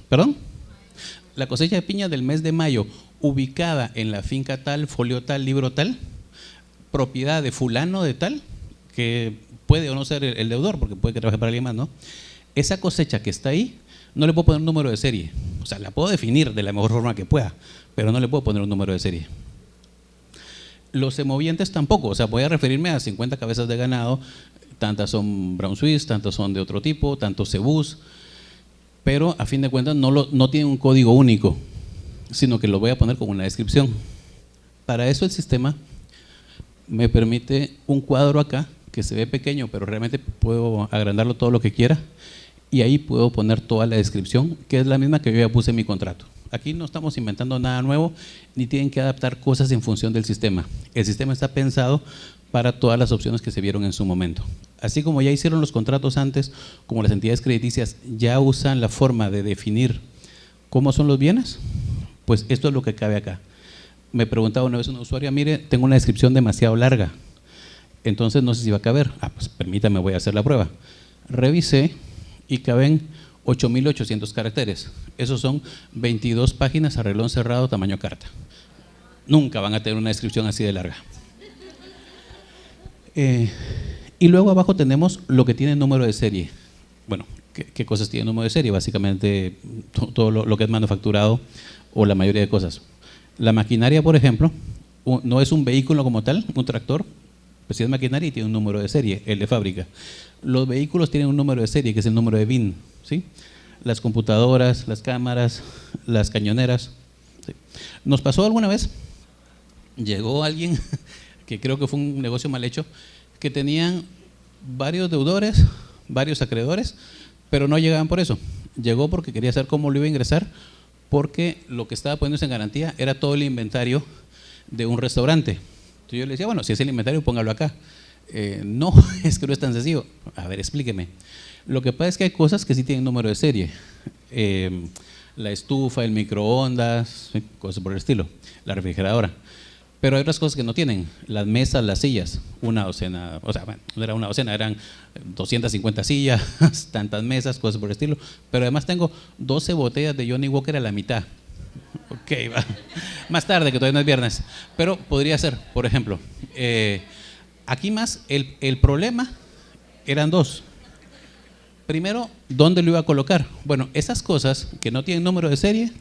¿Perdón? La cosecha de piña del mes de mayo, ubicada en la finca tal, folio tal, libro tal, propiedad de fulano de tal, que puede o no ser el deudor, porque puede que trabaje para alguien más, ¿no? Esa cosecha que está ahí, no le puedo poner un número de serie. O sea, la puedo definir de la mejor forma que pueda, pero no le puedo poner un número de serie. Los semovientes tampoco, o sea, voy a referirme a 50 cabezas de ganado, tantas son Brown Swiss, tantas son de otro tipo, tantos cebús, pero a fin de cuentas no tiene un código único, sino que lo voy a poner como una descripción. Para eso el sistema me permite un cuadro acá, que se ve pequeño, pero realmente puedo agrandarlo todo lo que quiera, y ahí puedo poner toda la descripción, que es la misma que yo ya puse en mi contrato. Aquí no estamos inventando nada nuevo, ni tienen que adaptar cosas en función del sistema. El sistema está pensado para todas las opciones que se vieron en su momento. Así como ya hicieron los contratos antes, como las entidades crediticias ya usan la forma de definir cómo son los bienes, pues esto es lo que cabe acá. Me preguntaba una vez una usuaria, mire, tengo una descripción demasiado larga, entonces no sé si va a caber. Pues permítame, voy a hacer la prueba. Revisé y caben 8.800 caracteres. Esos son 22 páginas a renglón cerrado, tamaño carta. Nunca van a tener una descripción así de larga. Y luego abajo tenemos lo que tiene número de serie. Bueno, ¿qué cosas tiene número de serie? Básicamente todo lo que es manufacturado o la mayoría de cosas. La maquinaria, por ejemplo, no es un vehículo como tal, un tractor, pues si es maquinaria y tiene un número de serie, el de fábrica. Los vehículos tienen un número de serie, que es el número de VIN, ¿sí? Las computadoras, las cámaras, las cañoneras. ¿Sí? Nos pasó alguna vez, llegó alguien, que creo que fue un negocio mal hecho, que tenían varios deudores, varios acreedores, pero no llegaban por eso. Llegó porque quería saber cómo lo iba a ingresar, porque lo que estaba poniéndose en garantía era todo el inventario de un restaurante. Entonces yo le decía, bueno, si es el inventario, póngalo acá. No, es que no es tan sencillo. A ver, explíqueme. Lo que pasa es que hay cosas que sí tienen número de serie. La estufa, el microondas, ¿sí? Cosas por el estilo. La refrigeradora. Pero hay otras cosas que no tienen. Las mesas, las sillas. Una docena, o sea, bueno, no era una docena, eran 250 sillas, tantas mesas, cosas por el estilo. Pero además tengo 12 botellas de Johnny Walker a la mitad. Ok, va. Más tarde, que todavía no es viernes. Pero podría ser, por ejemplo. Aquí más, el problema eran dos. Primero, ¿dónde lo iba a colocar? Bueno, esas cosas que no tienen número de serie,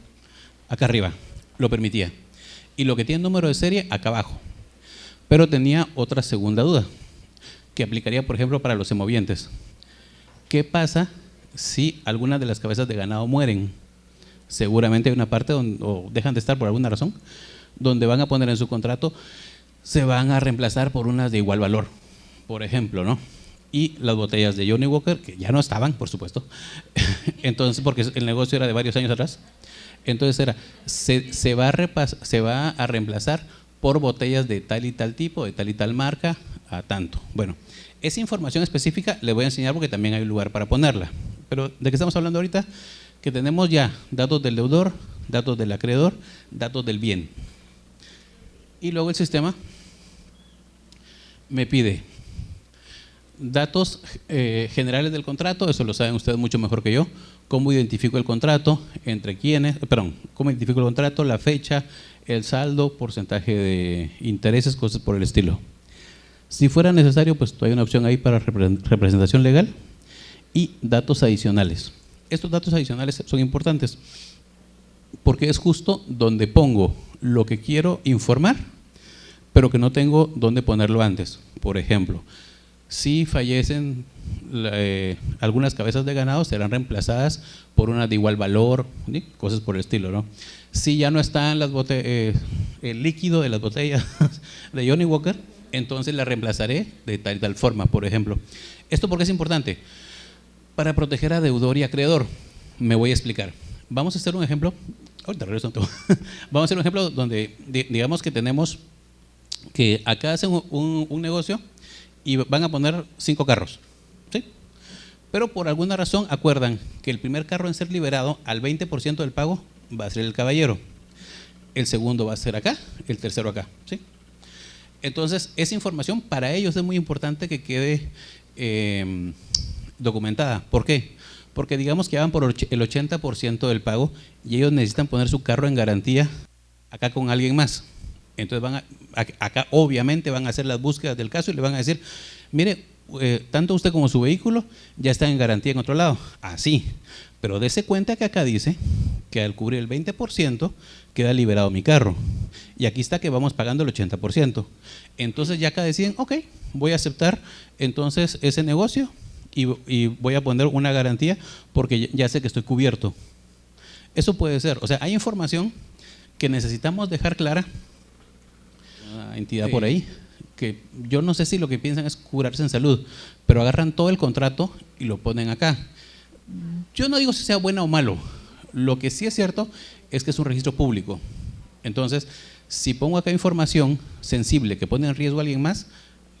acá arriba, lo permitía. Y lo que tiene número de serie, acá abajo. Pero tenía otra segunda duda, que aplicaría, por ejemplo, para los semovientes. ¿Qué pasa si algunas de las cabezas de ganado mueren? Seguramente hay una parte donde, o dejan de estar por alguna razón, donde van a poner en su contrato, se van a reemplazar por unas de igual valor, por ejemplo, ¿no? Y las botellas de Johnny Walker, que ya no estaban, por supuesto, entonces, porque el negocio era de varios años atrás, entonces se va a reemplazar por botellas de tal y tal tipo, de tal y tal marca, a tanto. Bueno, esa información específica le voy a enseñar porque también hay lugar para ponerla. Pero ¿de qué estamos hablando ahorita? Que tenemos ya datos del deudor, datos del acreedor, datos del bien. Y luego el sistema me pide datos generales del contrato, eso lo saben ustedes mucho mejor que yo. Cómo identifico el contrato, entre quiénes, cómo identifico el contrato, la fecha, el saldo, porcentaje de intereses, cosas por el estilo. Si fuera necesario, pues hay una opción ahí para representación legal y datos adicionales. Estos datos adicionales son importantes porque es justo donde pongo lo que quiero informar, pero que no tengo dónde ponerlo antes. Por ejemplo, si fallecen algunas cabezas de ganado, serán reemplazadas por unas de igual valor, ¿sí? Cosas por el estilo, ¿no? Si ya no están el líquido de las botellas de Johnny Walker, entonces la reemplazaré de tal y tal forma, por ejemplo. ¿Esto por qué es importante? Para proteger a deudor y acreedor. Me voy a explicar. Vamos a hacer un ejemplo. Ahorita regreso. Vamos a hacer un ejemplo donde digamos que tenemos que acá hacen un negocio y van a poner 5 carros, ¿sí? Pero por alguna razón acuerdan que el primer carro en ser liberado al 20% del pago va a ser el caballero. el segundo va a ser acá, el tercero acá, ¿sí? Entonces, esa información para ellos es muy importante que quede documentada. ¿Por qué? Porque digamos que van por el 80% del pago y ellos necesitan poner su carro en garantía acá con alguien más. Entonces acá obviamente van a hacer las búsquedas del caso y le van a decir, mire, tanto usted como su vehículo ya están en garantía en otro lado. Así, pero dése cuenta que acá dice que al cubrir el 20% queda liberado mi carro. Y aquí está que vamos pagando el 80%. Entonces ya acá deciden, ok, voy a aceptar entonces ese negocio y voy a poner una garantía porque ya sé que estoy cubierto. Eso puede ser, o sea, hay información que necesitamos dejar clara. Una entidad por ahí, que yo no sé si lo que piensan es curarse en salud, pero agarran todo el contrato y lo ponen acá. Yo no digo si sea bueno o malo, lo que sí es cierto es que es un registro público. Entonces, si pongo acá información sensible que pone en riesgo a alguien más,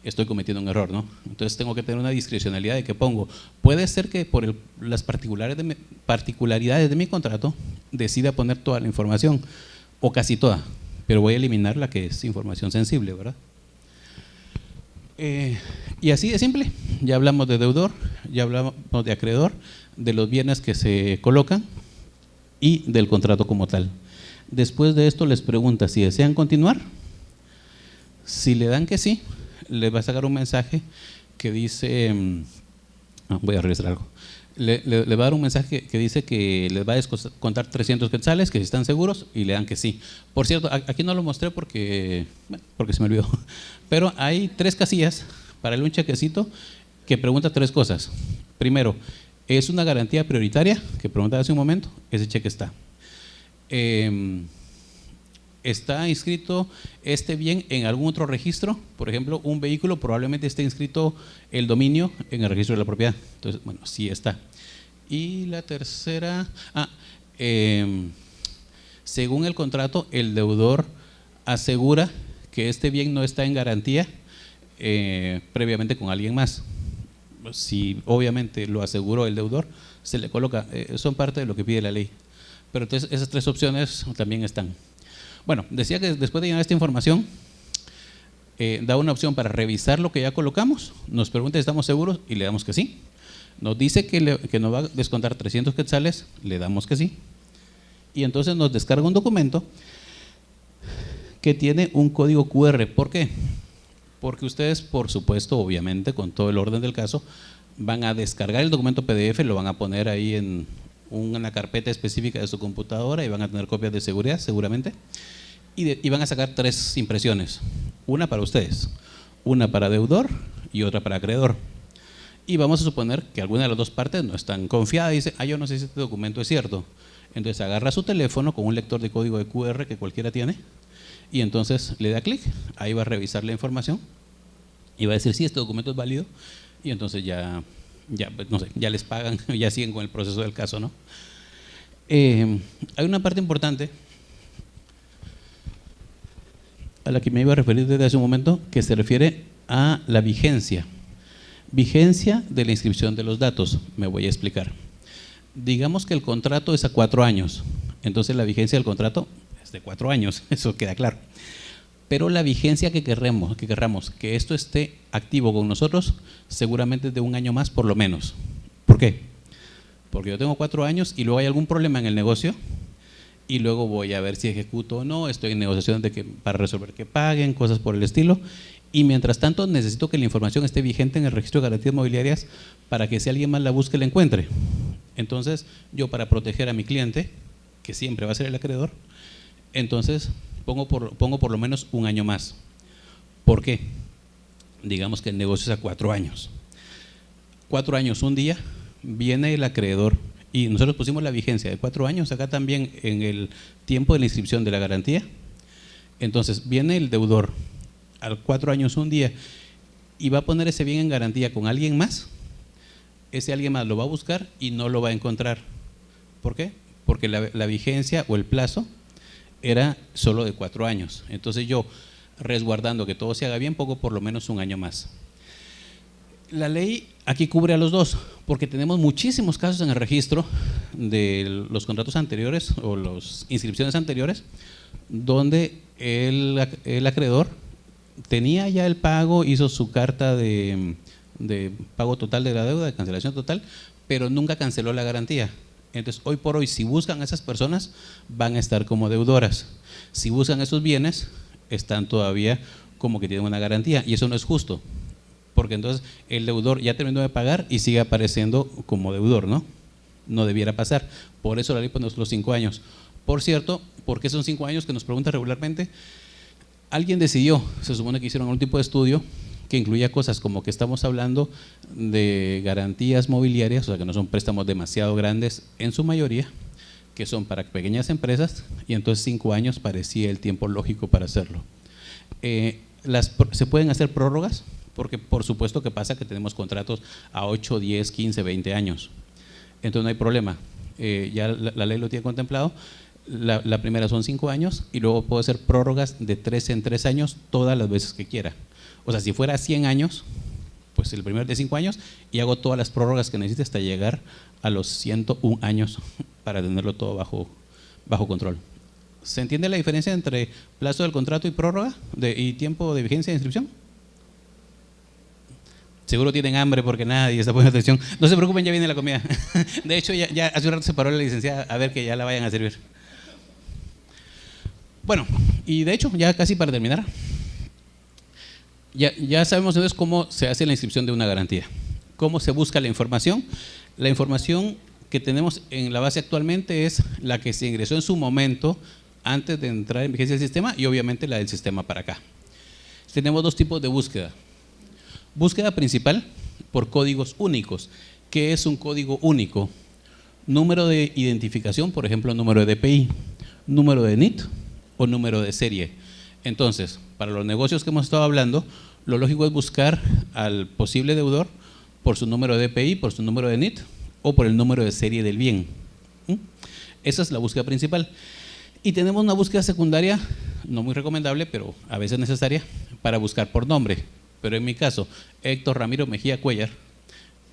estoy cometiendo un error, ¿no? Entonces tengo que tener una discrecionalidad de que pongo. Puede ser que por las particularidades de mi contrato decida poner toda la información, o casi toda, pero voy a eliminar la que es información sensible, ¿verdad? Y así de simple, ya hablamos de deudor, ya hablamos de acreedor, de los bienes que se colocan y del contrato como tal. Después de esto les pregunta si desean continuar. Si le dan que sí, les va a sacar un mensaje que dice, voy a regresar algo, le va a dar un mensaje que dice que les va a descontar 300 quetzales, que si están seguros, y le dan que sí. Por cierto, aquí no lo mostré porque se me olvidó, pero hay 3 casillas para un chequecito que pregunta 3 cosas. Primero, ¿es una garantía prioritaria? Que preguntaba hace un momento, ese cheque está. ¿Está inscrito este bien en algún otro registro? Por ejemplo, un vehículo probablemente esté inscrito el dominio en el registro de la propiedad. Entonces, bueno, sí está. Y la tercera, según el contrato, el deudor asegura que este bien no está en garantía previamente con alguien más. Si obviamente lo aseguró el deudor, se le coloca, son parte de lo que pide la ley. Pero entonces esas 3 opciones también están. Bueno, decía que después de llenar esta información, da una opción para revisar lo que ya colocamos, nos pregunta si estamos seguros y le damos que sí. Nos dice que nos va a descontar 300 quetzales, le damos que sí. Y entonces nos descarga un documento que tiene un código QR. ¿Por qué? Porque ustedes, por supuesto, obviamente, con todo el orden del caso, van a descargar el documento PDF, lo van a poner ahí en una carpeta específica de su computadora y van a tener copias de seguridad seguramente y van a sacar 3 impresiones, una para ustedes, una para deudor y otra para acreedor. Y vamos a suponer que alguna de las 2 partes no están confiadas y dice, yo no sé si este documento es cierto. Entonces agarra su teléfono con un lector de código de QR que cualquiera tiene y entonces le da clic, ahí va a revisar la información y va a decir si este documento es válido y entonces ya no sé, ya les pagan, ya siguen con el proceso del caso, ¿no? Hay una parte importante a la que me iba a referir desde hace un momento que se refiere a la vigencia de la inscripción de los datos. Me voy a explicar. Digamos que el contrato es a 4 años, entonces la vigencia del contrato es de 4 años, eso queda claro. Pero la vigencia que querramos que esto esté activo con nosotros, seguramente es de 1 año más por lo menos. ¿Por qué? Porque yo tengo 4 años y luego hay algún problema en el negocio y luego voy a ver si ejecuto o no, estoy en negociación para resolver que paguen, cosas por el estilo. Y mientras tanto necesito que la información esté vigente en el registro de garantías mobiliarias para que si alguien más la busque, la encuentre. Entonces, yo para proteger a mi cliente, que siempre va a ser el acreedor, entonces pongo por lo menos 1 año más. ¿Por qué? Digamos que el negocio es a 4 años. 4 años, un día, viene el acreedor y nosotros pusimos la vigencia de 4 años, acá también en el tiempo de la inscripción de la garantía. Entonces viene el deudor a 4 años, un día, y va a poner ese bien en garantía con alguien más. Ese alguien más lo va a buscar y no lo va a encontrar. ¿Por qué? Porque la vigencia o el plazo era solo de 4 años. Entonces yo, resguardando que todo se haga bien, pongo por lo menos 1 año más. La ley aquí cubre a los 2. Porque tenemos muchísimos casos en el registro de los contratos anteriores o las inscripciones anteriores donde el acreedor tenía ya el pago, hizo su carta de pago total de la deuda, de cancelación total, pero nunca canceló la garantía. Entonces, hoy por hoy, si buscan a esas personas, van a estar como deudoras. Si buscan esos bienes, están todavía como que tienen una garantía, y eso no es justo, porque entonces el deudor ya terminó de pagar y sigue apareciendo como deudor, ¿no? No debiera pasar. Por eso la ley pone los 5 años. Por cierto, ¿por qué son 5 años que nos preguntan regularmente? Alguien decidió, se supone que hicieron algún tipo de estudio que incluía cosas como que estamos hablando de garantías mobiliarias, o sea que no son préstamos demasiado grandes en su mayoría, que son para pequeñas empresas, y entonces 5 años parecía el tiempo lógico para hacerlo. Se pueden hacer prórrogas, porque por supuesto que pasa que tenemos contratos a 8, 10, 15, 20 años. Entonces no hay problema, ya la ley lo tiene contemplado. La primera son 5 años y luego puedo hacer prórrogas de 3 en 3 años todas las veces que quiera. O sea, si fuera 100 años, pues el primero de 5 años y hago todas las prórrogas que necesite hasta llegar a los 101 años para tenerlo todo bajo control. ¿Se entiende la diferencia entre plazo del contrato y prórroga y tiempo de vigencia de inscripción? Seguro tienen hambre porque nadie está poniendo atención. No se preocupen, ya viene la comida. De hecho, ya hace un rato se paró la licenciada a ver que ya la vayan a servir. Bueno, y de hecho, ya casi para terminar, ya sabemos entonces cómo se hace la inscripción de una garantía. ¿Cómo se busca la información? La información que tenemos en la base actualmente es la que se ingresó en su momento antes de entrar en vigencia del sistema y obviamente la del sistema para acá. Tenemos 2 tipos de búsqueda. Búsqueda principal por códigos únicos. ¿Qué es un código único? Número de identificación, por ejemplo, número de DPI, número de NIT o número de serie. Entonces, para los negocios que hemos estado hablando, lo lógico es buscar al posible deudor por su número de DPI, por su número de NIT o por el número de serie del bien. Esa es la búsqueda principal. Y tenemos una búsqueda secundaria, no muy recomendable, pero a veces necesaria, para buscar por nombre. Pero en mi caso, Héctor Ramiro Mejía Cuellar,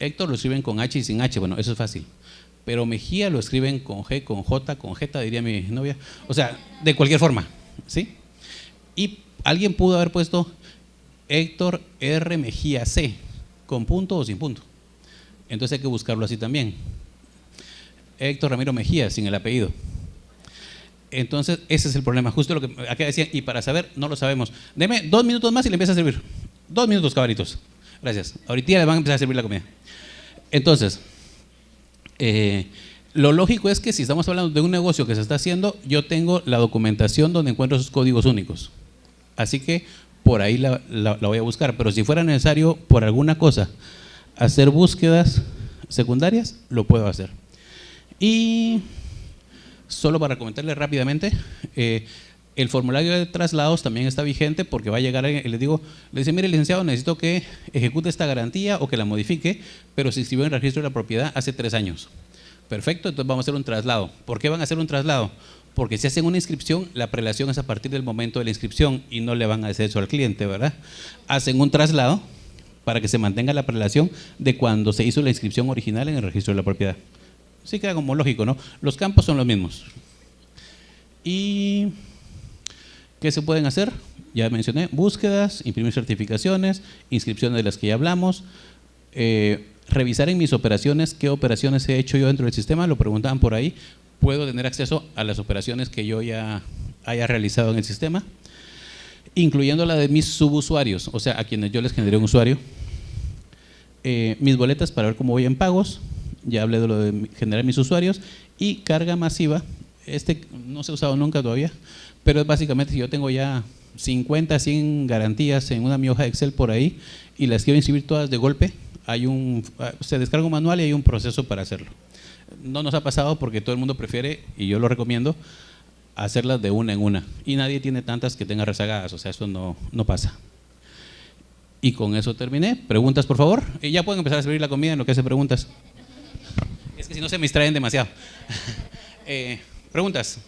Héctor lo escriben con H y sin H, bueno, eso es fácil. Pero Mejía lo escriben con G, con J, con J, diría mi novia. O sea, de cualquier forma, ¿sí? Y alguien pudo haber puesto Héctor R. Mejía C, con punto o sin punto. Entonces hay que buscarlo así también. Héctor Ramiro Mejía, sin el apellido. Entonces ese es el problema, justo lo que acá decían, y para saber, no lo sabemos. Deme 2 minutos más y le empieza a servir. 2 minutos, caballitos. Gracias. Ahorita le van a empezar a servir la comida. Entonces, lo lógico es que si estamos hablando de un negocio que se está haciendo, yo tengo la documentación donde encuentro esos códigos únicos. Así que por ahí la voy a buscar. Pero si fuera necesario por alguna cosa hacer búsquedas secundarias, lo puedo hacer. Y solo para comentarles rápidamente, el formulario de traslados también está vigente porque va a llegar, le dice, mire licenciado, necesito que ejecute esta garantía o que la modifique, pero se inscribió en el registro de la propiedad hace 3 años. Perfecto, entonces vamos a hacer un traslado. ¿Por qué van a hacer un traslado? Porque si hacen una inscripción, la prelación es a partir del momento de la inscripción y no le van a hacer eso al cliente, ¿verdad? Hacen un traslado para que se mantenga la prelación de cuando se hizo la inscripción original en el registro de la propiedad. Sí queda como lógico, ¿no? Los campos son los mismos. ¿Y qué se pueden hacer? Ya mencioné, búsquedas, imprimir certificaciones, inscripciones de las que ya hablamos, revisar en mis operaciones qué operaciones he hecho yo dentro del sistema, lo preguntaban por ahí, puedo tener acceso a las operaciones que yo ya haya realizado en el sistema, incluyendo la de mis subusuarios, o sea, a quienes yo les generé un usuario, mis boletas para ver cómo voy en pagos, ya hablé de lo de generar mis usuarios, y carga masiva, no se ha usado nunca todavía, pero básicamente si yo tengo ya 50, 100 garantías en mi hoja de Excel por ahí y las quiero inscribir todas de golpe, se descarga un manual y hay un proceso para hacerlo. No nos ha pasado porque todo el mundo prefiere, y yo lo recomiendo, hacerlas de una en una. Y nadie tiene tantas que tenga rezagadas, o sea, eso no pasa. Y con eso terminé. ¿Preguntas, por favor? Y ya pueden empezar a servir la comida en lo que hace preguntas. Es que si no se me distraen demasiado. ¿Preguntas?